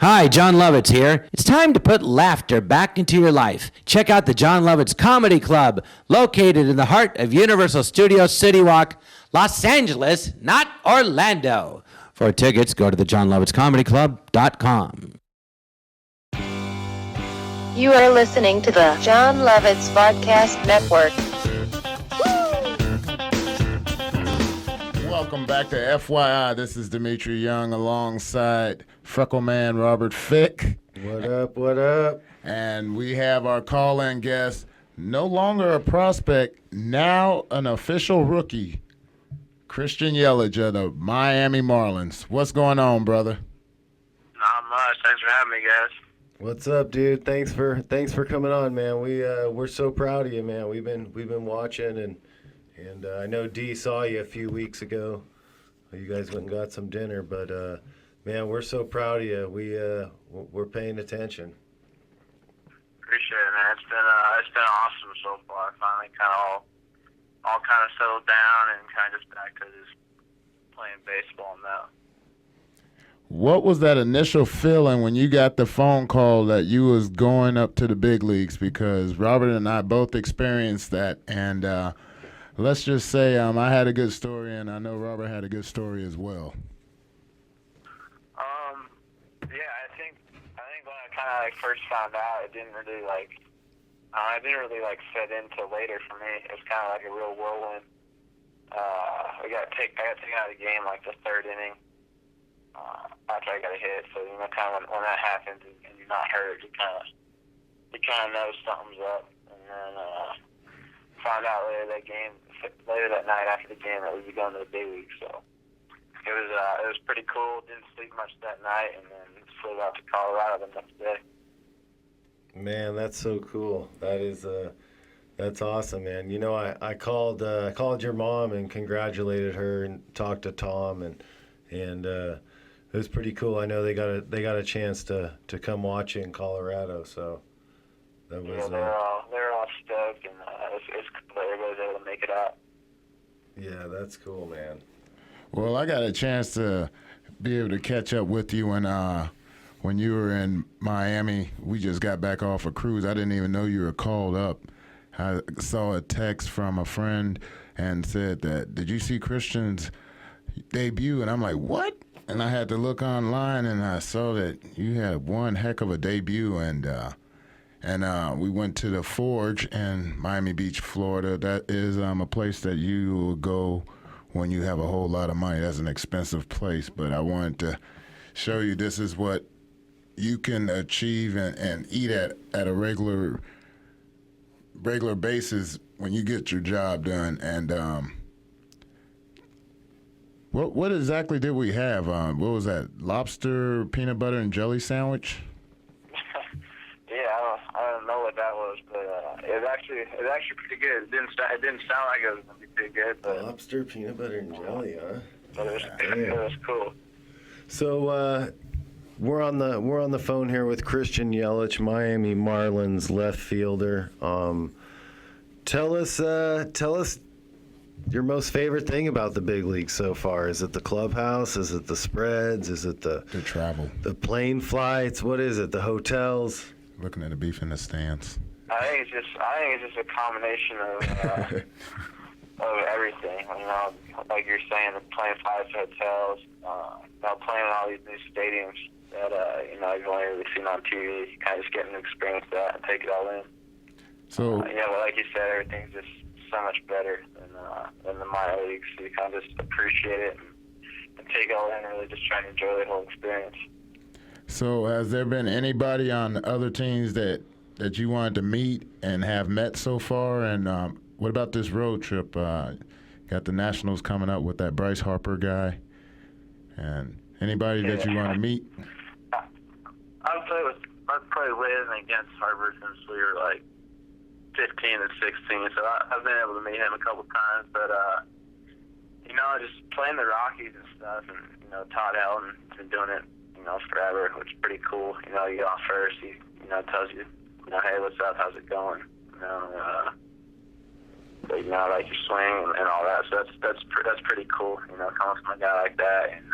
S6: Hi, John Lovitz here. It's time to put laughter back into your life. Check out the John Lovitz Comedy Club, located in the heart of Universal Studios City Walk, Los Angeles, not Orlando. For tickets, go to thejohnlovitzcomedyclub.com.
S7: You are listening to the John Lovitz Vodcast Network.
S1: Welcome back to FYI. This is Dimitri Young alongside Freckle Man Robert Fick.
S2: What up, what up?
S1: And we have our call-in guest, no longer a prospect, now an official rookie, Christian Yelich of the Miami Marlins. What's going on, brother?
S8: Not much. Thanks for having me, guys.
S2: What's up, dude? Thanks for coming on, man. We're so proud of you, man. We've been watching and I know D saw you a few weeks ago. You guys went and got some dinner, but man, we're so proud of you. We're paying attention.
S8: Appreciate it, man. It's been awesome so far. Finally, kind of all kind of settled down and kind of just back to just playing baseball now.
S1: What was that initial feeling when you got the phone call that you was going up to the big leagues? Because Robert and I both experienced that, and let's just say I had a good story, and I know Robert had a good story as well.
S8: Yeah, I think when I kind of first found out, it didn't really fit into later for me. It was kind of like a real whirlwind. I got taken out of the game like the third inning after I got a hit. So kind of when that happens and you're not hurt, you kind of know something's up. And then found out later that night after the game that we'd be going to the big league. So it was pretty cool. Didn't sleep much that night, and then flew out to Colorado the next day.
S2: Man, that's so cool. That's awesome, man. You know, I called your mom and congratulated her and talked to Tom and it was pretty cool. I know they got a chance to come watch you in Colorado, so that was.
S8: Yeah, they're all stoked, and it's cool that everybody's able to make it out.
S2: Yeah, that's cool, man.
S1: Well, I got a chance to be able to catch up with you when you were in Miami. We just got back off a cruise. I didn't even know you were called up. I saw a text from a friend and said that, did you see Christian's debut? And I'm like, what? And I had to look online, and I saw that you had one heck of a debut, and we went to the Forge in Miami Beach, Florida. That is a place that you will go when you have a whole lot of money. That's an expensive place, but I wanted to show you this is what you can achieve and eat at a regular basis when you get your job done. And what exactly did we have? What was that? Lobster peanut butter and jelly sandwich?
S8: Yeah, I don't know what that was, but it was actually pretty good. It didn't sound like it was gonna be pretty good, but
S2: Lobster, peanut butter, and jelly, huh?
S8: but it was cool.
S2: So we're on the phone here with Christian Yelich, Miami Marlins left fielder. Tell us your most favorite thing about the big league so far. Is it the clubhouse? Is it the spreads? Is it the
S1: travel,
S2: the plane flights? What is it? The hotels?
S1: Looking at the beef in the stands.
S8: I think it's just a combination of everything. You know, like you're saying, the playing flights, hotels, playing in all these new stadiums that you've only really seen on TV. You kind of just getting to experience that and take it all in.
S1: So
S8: but like you said, everything's just so much better than the minor leagues. So you kind of just appreciate it and take it all in and really just try to enjoy the whole experience.
S1: So has there been anybody on other teams that you wanted to meet and have met so far? And what about this road trip? Got the Nationals coming up with that Bryce Harper guy. And anybody that you want to meet?
S8: I've played with and against Harper since we were like 15 and 16, so I've been able to meet him a couple times. But just playing the Rockies and stuff, and Todd Helton's been doing it forever, which is pretty cool. You get off first, he tells you, hey, what's up, how's it going? But I like your swing and all that. So that's pretty cool. Coming from a guy like that, and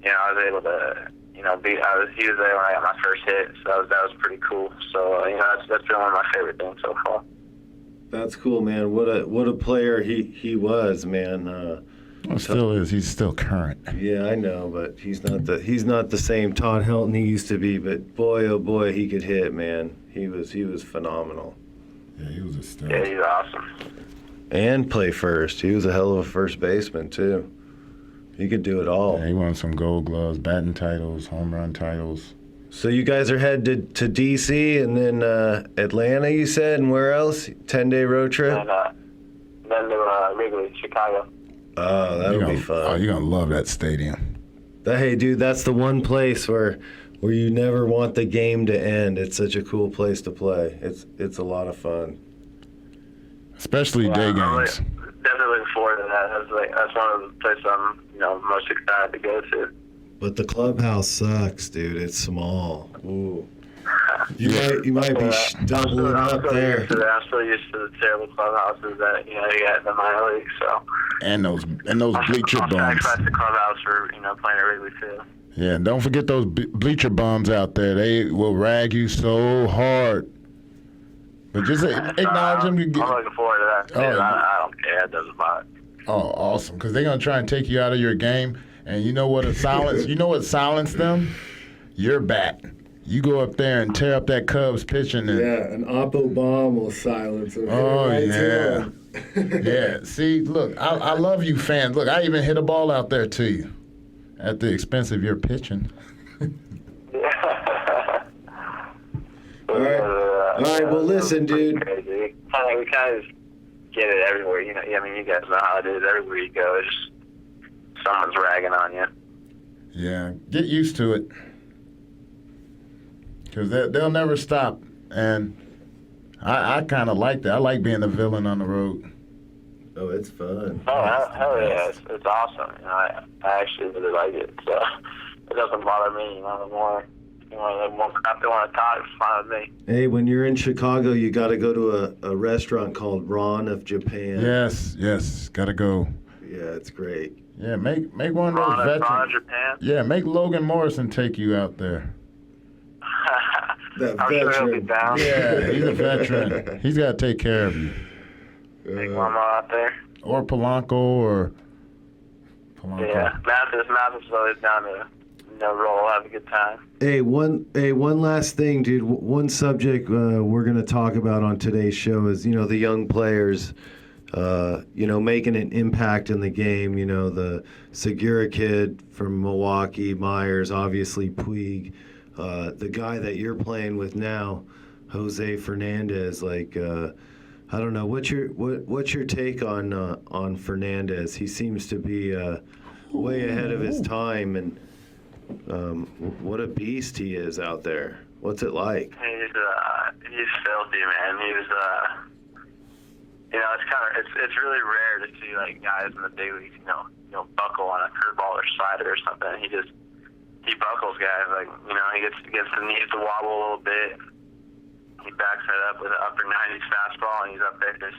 S8: I was able to he was there when I got my first hit, so that was pretty cool. So that's been one of my favorite things so far.
S2: That's cool, man. What a player he was, man.
S1: Well, still is. He's still current.
S2: Yeah, I know, but he's not the same Todd Helton he used to be. But boy, oh boy, he could hit, man. He was phenomenal.
S1: Yeah, he was a stud.
S8: Yeah, he's awesome.
S2: And play first. He was a hell of a first baseman too. He could do it all.
S1: Yeah, he won some Gold Gloves, batting titles, home run titles.
S2: So you guys are headed to D.C. and then Atlanta, you said, and where else? 10-day road trip?
S8: And then to Wrigley, Chicago.
S2: Oh, that'll be fun.
S1: Oh, you're going to love that stadium.
S2: Hey, dude, that's the one place where you never want the game to end. It's such a cool place to play. It's a lot of fun.
S1: Especially day games.
S8: Definitely looking forward to that. That's one of the places I'm most excited to go to.
S2: But the clubhouse sucks, dude. It's small. Ooh. You might be doubling up there.
S8: I'm still used to the terrible clubhouses that you got in the minor league. So.
S1: And those bleacher bums.
S8: I'm excited the clubhouse for playing at Wrigley Field.
S1: Yeah, and don't forget those bleacher bums out there. They will rag you so hard. But just acknowledge them.
S8: I'm looking forward to that. Too. I don't care. It doesn't bother.
S1: Oh, awesome! Because they're gonna try and take you out of your game. And you know what silenced them? Your bat. You go up there and tear up that Cubs pitching. And,
S2: yeah, an Oppo bomb will silence them.
S1: Oh, yeah. Yeah, see, look, I love you fans. Look, I even hit a ball out there to you at the expense of your pitching.
S2: All right, well, listen, dude.
S8: We kind of get it everywhere. You guys know how it is. Everywhere you go, it's just someone's ragging on you.
S1: Yeah, get used to it. Because they'll never stop. And I kind of like that. I like being the villain on the road.
S2: Oh, it's fun.
S8: Oh, hell yeah. It's awesome. I actually really like it. So it doesn't bother me. The more crap they want to talk, it's fine with me.
S2: Hey, when you're in Chicago, you got to go to a restaurant called Ron of Japan.
S1: Yes. Got to go.
S2: Yeah, it's great.
S1: Yeah, make one of those veterans.
S8: Ron of Japan?
S1: Yeah, make Logan Morrison take you out there.
S2: That
S8: I'm sure he'll be down.
S1: Yeah, he's a veteran. He's got to take care of you.
S8: Big Mama out there.
S1: Or Polanco or Polanco.
S8: Yeah, Mathis is always down to roll, have a good time.
S2: Hey, one last thing, dude. One subject we're going to talk about on today's show is, the young players, making an impact in the game. The Segura kid from Milwaukee, Myers, obviously Puig, the guy that you're playing with now, Jose Fernandez. I don't know. What's your take on Fernandez? He seems to be way ahead of his time, and what a beast he is out there. What's it like?
S8: He's filthy, man. It's really rare to see guys in the big leagues, buckle on a curveball or slider or something. He buckles guys. He gets the knees to wobble a little bit. He backs it up with an upper 90s fastball, and he's up there just,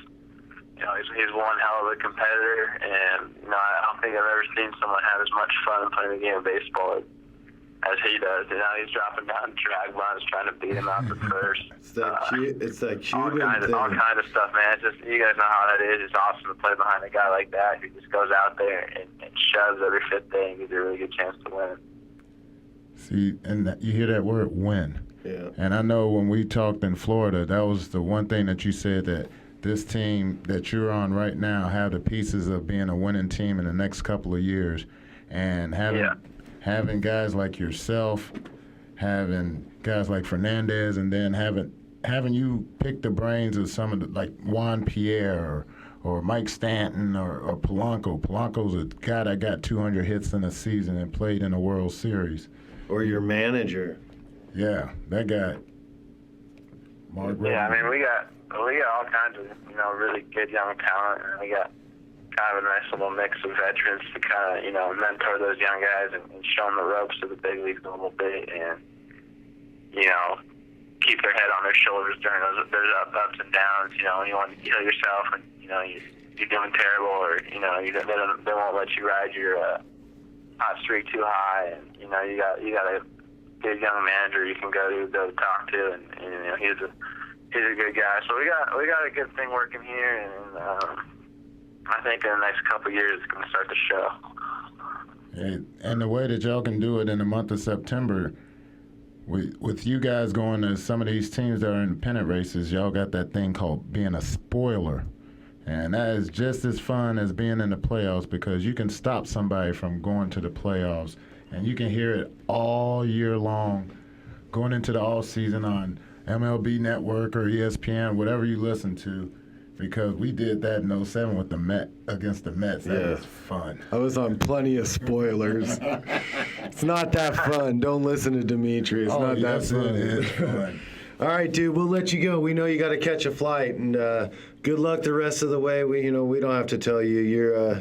S8: he's one hell of a competitor. And I don't think I've ever seen someone have as much fun playing the game of baseball as he does. He's dropping down drag lines, trying to beat him out to first.
S2: It's that Cuban thing.
S8: All kind of stuff, man. It's just, you guys know how that is. It's awesome to play behind a guy like that who just goes out there and shoves every fifth day and gives you a really good chance to win.
S1: See, and you hear that word, win.
S2: Yeah.
S1: And I know when we talked in Florida, that was the one thing that you said, that this team that you're on right now have the pieces of being a winning team in the next couple of years. And having guys like yourself, having guys like Fernandez, and then having you pick the brains of some of the, like Juan Pierre or Mike Stanton or Polanco. Polanco's a guy that got 200 hits in a season and played in a World Series.
S2: Or your manager.
S1: Yeah, that guy. Mark
S8: Yeah, I mean, we got all kinds of really good young talent, and we got kind of a nice little mix of veterans to kind of mentor those young guys and show them the ropes of the big leagues a little bit, and keep their head on their shoulders during those ups and downs. You want to kill yourself, and you're doing terrible, or they won't let you ride your hot streak too high, and you got a good young manager you can go talk to, and he's a good guy. So we got a good thing working here, and I think in the next couple of years it's going to start to show.
S1: And the way that y'all can do it in the month of September, with you guys going to some of these teams that are in pennant races, y'all got that thing called being a spoiler. And that is just as fun as being in the playoffs, because you can stop somebody from going to the playoffs, and you can hear it all year long, going into the off season on MLB Network or ESPN, whatever you listen to, because we did that in 07 with against the Mets. That was fun.
S2: I was on plenty of spoilers. It's not that fun. Don't listen to Dimitri. It's not that fun.
S1: It is fun.
S2: All right, dude, we'll let you go. We know you got to catch a flight, and good luck the rest of the way. We don't have to tell you. You're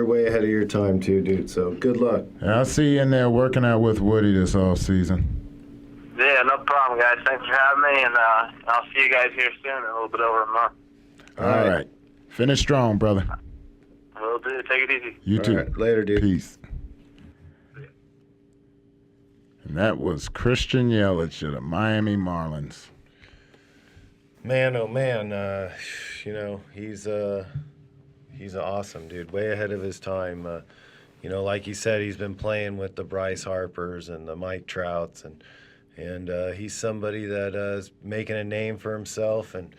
S2: way ahead of your time too, dude. So good luck.
S1: I'll see you in there working out with Woody this off season.
S8: Yeah, no problem, guys. Thanks for having me, and I'll see you guys here soon in a little bit over a month.
S1: All right. Finish strong, brother.
S8: Will do. Take it easy.
S1: You too.
S2: All right, later, dude.
S1: Peace. And that was Christian Yelich of the Miami Marlins.
S2: Man, oh man, he's awesome, dude. Way ahead of his time. Like you said, he's been playing with the Bryce Harpers and the Mike Trouts, and he's somebody that is making a name for himself and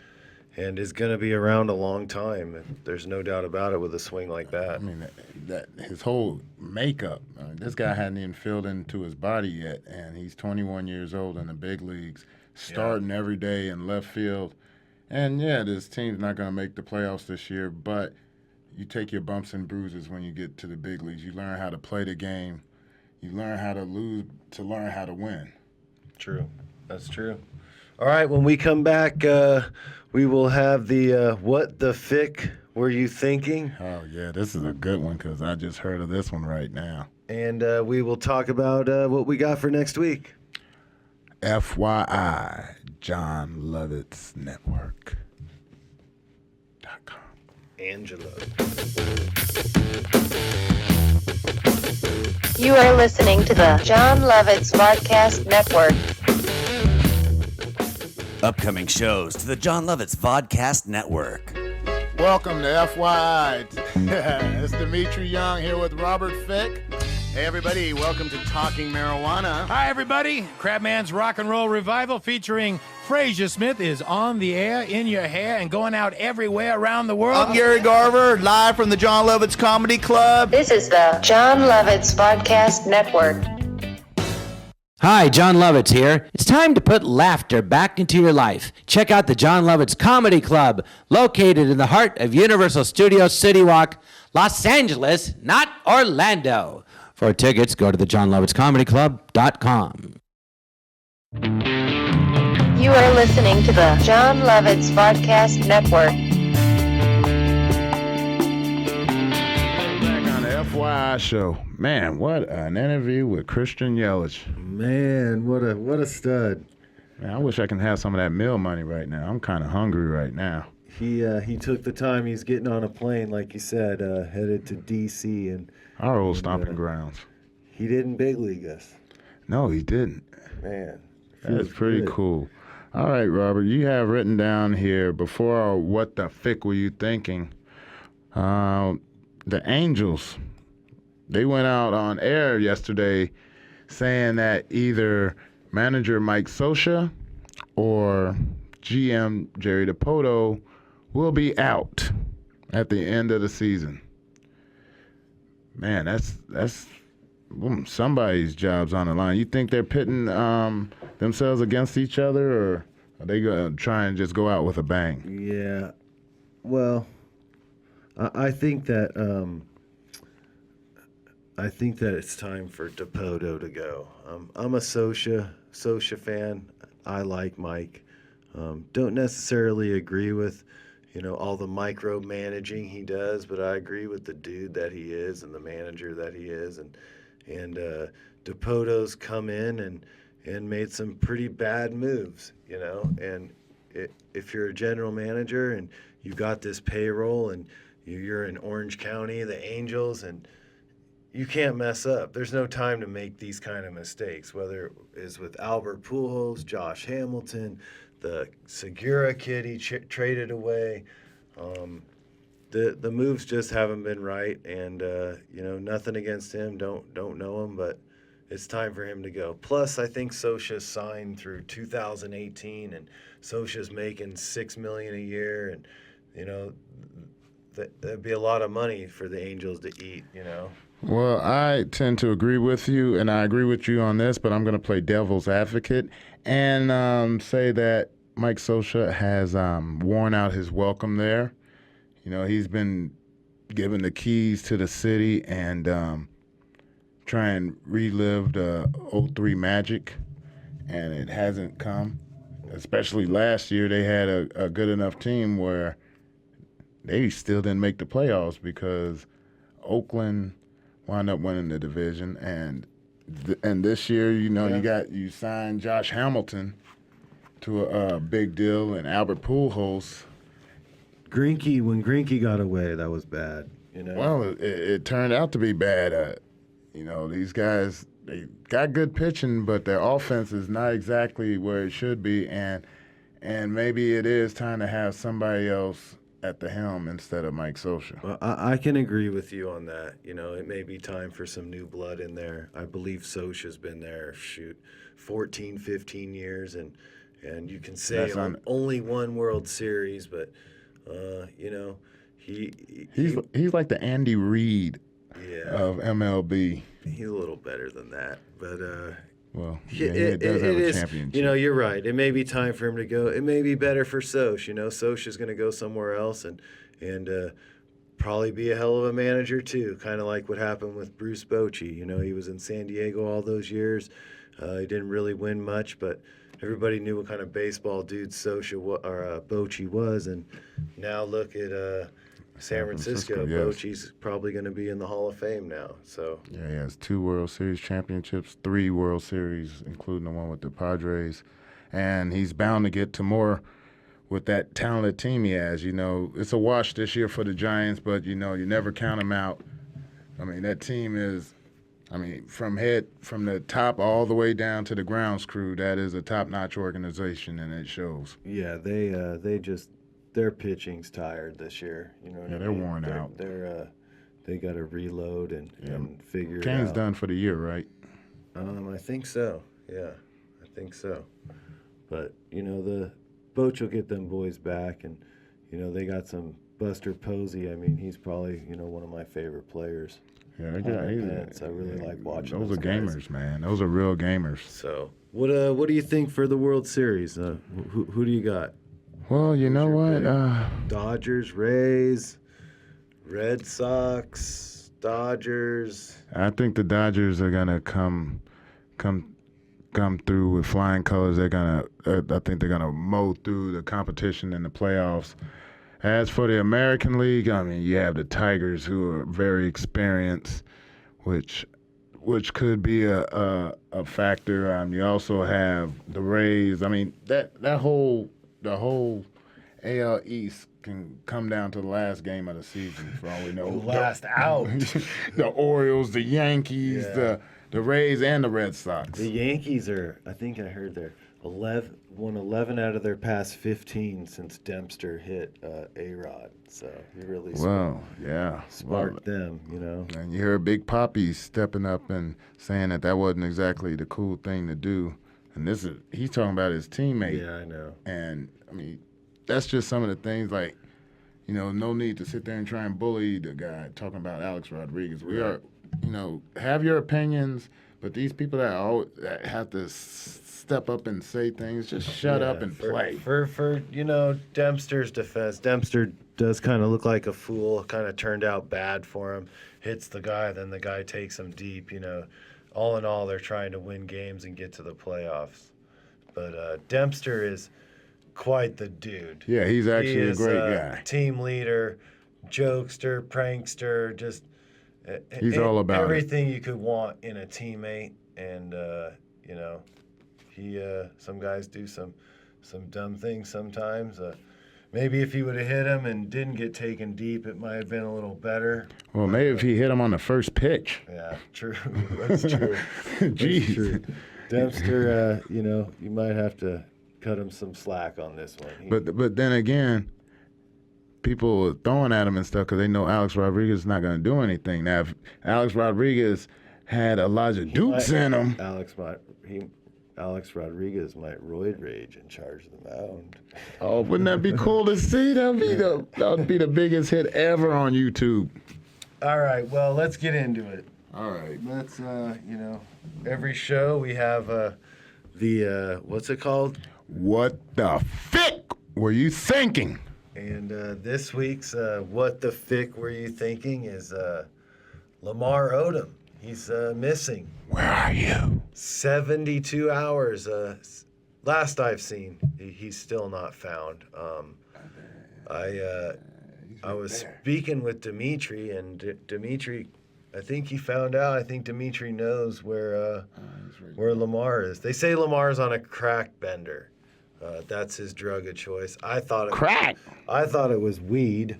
S2: is going to be around a long time. And there's no doubt about it with a swing like that.
S1: I mean, that his whole makeup. This guy hadn't even filled into his body yet, and he's 21 years old in the big leagues, starting every day in left field. And this team's not going to make the playoffs this year, but you take your bumps and bruises when you get to the big leagues. You learn how to play the game. You learn how to lose to learn how to win.
S2: True. That's true. All right, when we come back, we will have the What the Fick Were You Thinking?
S1: Oh, yeah, this is a good one because I just heard of this one right now.
S2: And we will talk about what we got for next week.
S1: FYI, John Lovitz Network.com.
S2: Angelo.
S7: You are listening to the John Lovitz Vodcast Network.
S3: Upcoming shows to the John Lovitz Vodcast Network.
S1: Welcome to FYI. It's Dimitri Young here with Robert Fick.
S4: Hey, everybody. Welcome to Talking Marijuana.
S5: Hi, everybody. Crabman's Rock and Roll Revival featuring Frazier Smith is on the air, in your hair, and going out everywhere around the world.
S4: I'm Gary Garver, live from the John Lovitz Comedy Club.
S7: This is the John Lovitz Vodcast Network.
S6: Hi, John Lovitz here. It's time to put laughter back into your life. Check out the John Lovitz Comedy Club, located in the heart of Universal Studios City Walk, Los Angeles, not Orlando. For tickets, go to thejohnlovitzcomedyclub.com.
S7: You are listening to the John Lovitz Vodcast Network.
S1: Back on the FYI show. Man, what an interview with Christian Yelich.
S2: Man, what a stud.
S1: Man, I wish I can have some of that meal money right now. I'm kind of hungry right now.
S2: He took the time. He's getting on a plane, like you said, headed to D.C. and
S1: Our old stomping grounds.
S2: he didn't big league us.
S1: No, he didn't.
S2: Man,
S1: That's pretty
S2: good.
S1: cool. All right, Robert, you have written down here before what the fick were you thinking? The Angels, they went out on air yesterday saying that either manager Mike Scioscia or GM Jerry Dipoto will be out at the end of the season. Man, that's somebody's job's on the line. You think they're pitting themselves against each other, or are they going to try and just go out with a bang?
S2: Yeah. Well, I think that it's time for Dipoto to go. I'm a Scioscia fan. I like Mike. Don't necessarily agree with, all the micromanaging he does, but I agree with the dude that he is and the manager that he is, and Dipoto's come in and made some pretty bad moves, and if you're a general manager and you got this payroll and you're in Orange County, the Angels, and you can't mess up. There's no time to make these kind of mistakes, whether it is with Albert Pujols, Josh Hamilton, the Segura kid he traded away. The moves just haven't been right, and nothing against him. Don't know him, but it's time for him to go. Plus, I think Scioscia signed through 2018, and Scioscia's making $6 million a year, and that'd be a lot of money for the Angels to eat.
S1: Well, I tend to agree with you, and I agree with you on this, but I'm going to play devil's advocate and say that Mike Scioscia has worn out his welcome there. He's been given the keys to the city and try and relive the 03 magic, and it hasn't come. Especially last year, they had a good enough team where they still didn't make the playoffs because Oakland wound up winning the division, and this year, you signed Josh Hamilton to a big deal, and Albert Pujols.
S2: Greinke, when Greinke got away, that was bad.
S1: Well, it turned out to be bad. These guys, they got good pitching, but their offense is not exactly where it should be, and maybe it is time to have somebody else at the helm instead of Mike Scioscia.
S2: Well, I can agree with you on that. It may be time for some new blood in there. I believe Scioscia's been there, 14, 15 years, and you can say only one World Series, but
S1: he's like the Andy Reid of MLB.
S2: He's a little better than that, but
S1: well, he does have a championship.
S2: You're right. It may be time for him to go. It may be better for Scioscia. Scioscia's going to go somewhere else and probably be a hell of a manager too. Kind of like what happened with Bruce Bochy. He was in San Diego all those years. He didn't really win much, but everybody knew what kind of baseball dude Bochy was. And now look at San Francisco.
S1: Yes.
S2: Bochy's probably going to be in the Hall of Fame now. So
S1: yeah, he has 2 World Series championships, 3 World Series, including the one with the Padres, and he's bound to get to more with that talented team he has. It's a wash this year for the Giants, but you never count them out. I mean, that team is I mean, from the top all the way down to the grounds crew, that is a top-notch organization, and it shows.
S2: Yeah, their pitching's tired this year. You know what I mean?
S1: They're worn out.
S2: They got to reload and figure it
S1: Kane's
S2: out.
S1: done for the year, right?
S2: I think so. Yeah, I think so. But the Boch will get them boys back, and they got some Buster Posey. I mean, he's probably one of my favorure players.
S1: Yeah,
S2: I really like watching
S1: those. Those are
S2: guys.
S1: gamers, man. Those are real gamers.
S2: So, what do you think for the World Series? Who do you got?
S1: Well, you know what?
S2: Dodgers, Rays, Red Sox, Dodgers.
S1: I think the Dodgers are gonna come through with flying colors. I think they're gonna mow through the competition in the playoffs. As for the American League, I mean, you have the Tigers, who are very experienced, which could be a factor. You also have the Rays. I mean, the whole AL East can come down to the last game of the season, for all we know.
S5: Last out.
S1: The Orioles, the Yankees, the Rays, and the Red Sox.
S2: The Yankees I think I heard they're 11 out of their past 15 since Dempster hit A-Rod. So he really sparked them,
S1: And you heard Big Papi stepping up and saying that wasn't exactly the cool thing to do. And he's talking about his teammate.
S2: Yeah, I know.
S1: And, I mean, that's just some of the things, like, no need to sit there and try and bully the guy talking about Alex Rodriguez. We are, have your opinions, but these people that have to step up and say things, just shut up and play.
S2: For Dempster's defense, Dempster does kind of look like a fool, kind of turned out bad for him. Hits the guy, then the guy takes him deep, All in all, they're trying to win games and get to the playoffs. But Dempster is quite the dude.
S1: Yeah, he's actually a great guy.
S2: Team leader, jokester, prankster, just
S1: he's all about
S2: everything you could want in a teammate. And some guys do some dumb things sometimes. Maybe if he would have hit him and didn't get taken deep, it might have been a little better.
S1: Well, maybe if he hit him on the first pitch.
S2: Yeah, true. That's true.
S1: Jeez.
S2: That's true. Dempster, you might have to cut him some slack on this one.
S1: But then again, people are throwing at him and stuff because they know Alex Rodriguez is not going to do anything. Now, if Alex Rodriguez had Elijah Dukes in him,
S2: Alex Rodriguez might roid rage and charge the mound.
S1: Oh, wouldn't that be cool to see? That would be the biggest hit ever on YouTube.
S2: All right, well, let's get into it.
S1: All right.
S2: Let's, every show we have the, what's it called?
S1: What the fick were you thinking?
S2: And this week's What the Fick Were You Thinking is Lamar Odom. He's missing.
S1: Where are you?
S2: 72 hours. Last I've seen, he's still not found. I was speaking with Dimitri, and Dimitri, I think he found out. I think Dimitri knows where Lamar is. They say Lamar's on a crack bender. That's his drug of choice. I thought it was weed.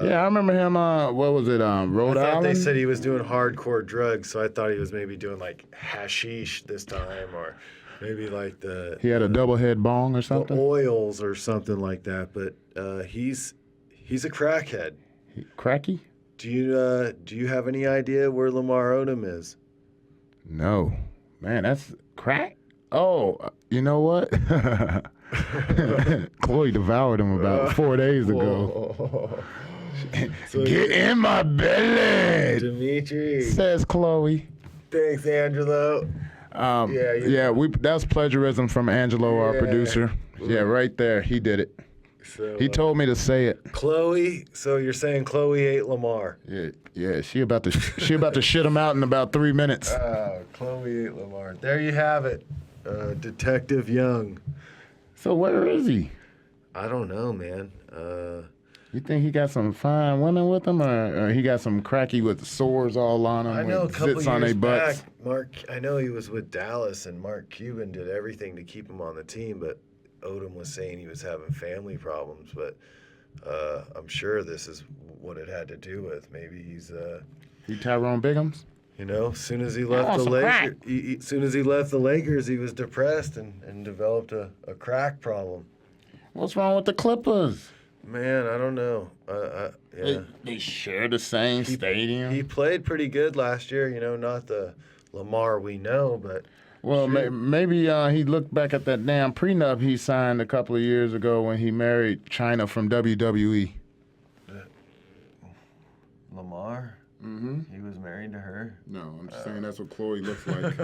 S1: Yeah, I remember him. What was it? Rhode
S2: I thought
S1: Island.
S2: they said he was doing hardcore drugs, so I thought he was maybe doing like hashish this time, or maybe like
S1: he had a double head bong or
S2: the
S1: something.
S2: oils or something like that. But he's a crackhead.
S1: Cracky?
S2: Do you have any idea where Lamar Odom is?
S1: No, man, that's crack. Oh, you know what? Chloe devoured him about 4 days ago.
S2: So
S1: Get in my belly,
S2: Dimitri.
S1: says Chloe.
S2: Thanks, Angelo.
S1: That's plagiarism from Angelo, our producer. Yeah, right there. He did it.
S2: So,
S1: He told me to say it.
S2: Chloe. So you're saying Chloe ate Lamar?
S1: Yeah. She about to shit him out in about 3 minutes.
S2: Chloe ate Lamar. There you have it, Detective Young.
S1: So where is he?
S2: I don't know, man.
S1: You think he got some fine women with him, or he got some cracky with sores all on him?
S2: I know a
S1: with
S2: couple
S1: zits on
S2: years
S1: their butts?
S2: back, I know he was with Dallas, and Mark Cuban did everything to keep him on the team, but Odom was saying he was having family problems. But I'm sure this is what it had to do with. Maybe he's
S1: He Tyrone Biggums?
S2: You know, as soon as he left the Lakers, soon as he left the Lakers, he was depressed and developed a crack problem.
S1: What's wrong with the Clippers?
S2: Man, I don't know. Yeah.
S1: They share the same stadium.
S2: He played pretty good last year. You know, not the Lamar we know, but.
S1: Well, maybe he looked back at that damn prenup he signed a couple of years ago when he married China from WWE.
S2: Lamar? Mm-hmm. He was married to her?
S1: No, I'm just saying that's what Chloe looks like.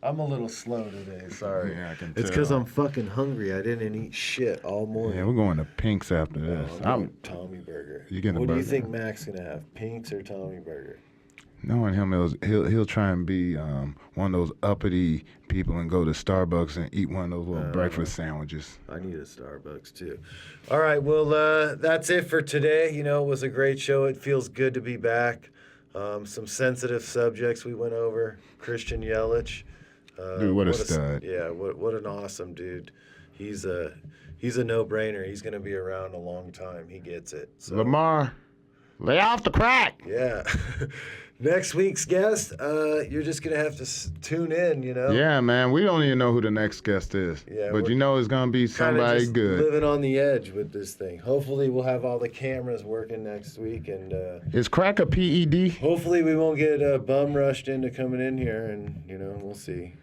S2: I'm a little slow today, sorry.
S1: Yeah, I can
S2: It's
S1: tell.
S2: because I'm fucking hungry. I didn't eat shit all morning.
S1: Yeah, we're going to Pink's after this.
S2: I'm Tommy Burger.
S1: You getting a
S2: what do you
S1: burger?
S2: think Mac's going to have, Pink's or Tommy Burger?
S1: Knowing him, he'll try and be one of those uppity people and go to Starbucks and eat one of those little breakfast sandwiches.
S2: I need a Starbucks too. All right, well, that's it for today. You know, it was a great show. It feels good to be back. Some sensitive subjects we went over. Christian Yelich.
S1: Dude, what a stud.
S2: Yeah, what an awesome dude. He's a no-brainer. He's going to be around a long time. He gets it. So.
S1: Lamar, lay off the crack.
S2: Yeah. Next week's guest, you're just going to have to tune in, you know?
S1: Yeah, man. We don't even know who the next guest is.
S2: Yeah,
S1: but you know it's going to be somebody
S2: just
S1: good.
S2: Living on the edge with this thing. Hopefully we'll have all the cameras working next week. And
S1: Is crack a PED?
S2: hopefully we won't get bum rushed into coming in here. And, you know, we'll see.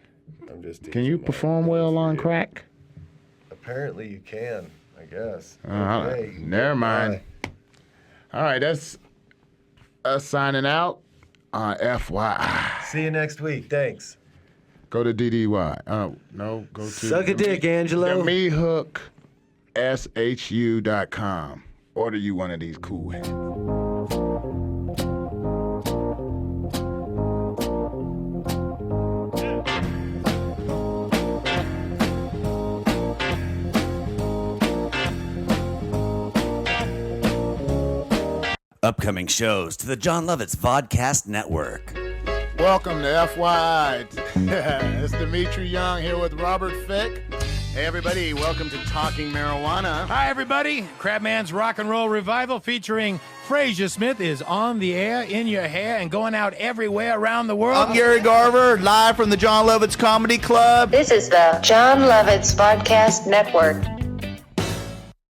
S2: I'm just
S1: Can you
S2: teaching my
S1: perform well on
S2: you.
S1: crack?
S2: Apparently you can, I guess.
S1: Never mind. All right, that's us signing out on FYI.
S2: See you next week. Thanks.
S1: Go to DDY. No, go to
S2: Suck a dick, Angelo.
S1: TheMeHookSHU.com. Order you one of these cool hands.
S3: Upcoming shows to the John Lovitz Vodcast Network.
S1: Welcome to FYI. It's Dimitri Young here with Robert Fick.
S4: Hey, everybody. Welcome to Talking Marijuana.
S5: Hi, everybody. Crabman's Rock and Roll Revival featuring Frazier Smith is on the air, in your hair, and going out everywhere around the world.
S4: I'm Gary Garver, live from the John Lovitz Comedy Club.
S7: This is the John Lovitz Podcast Network.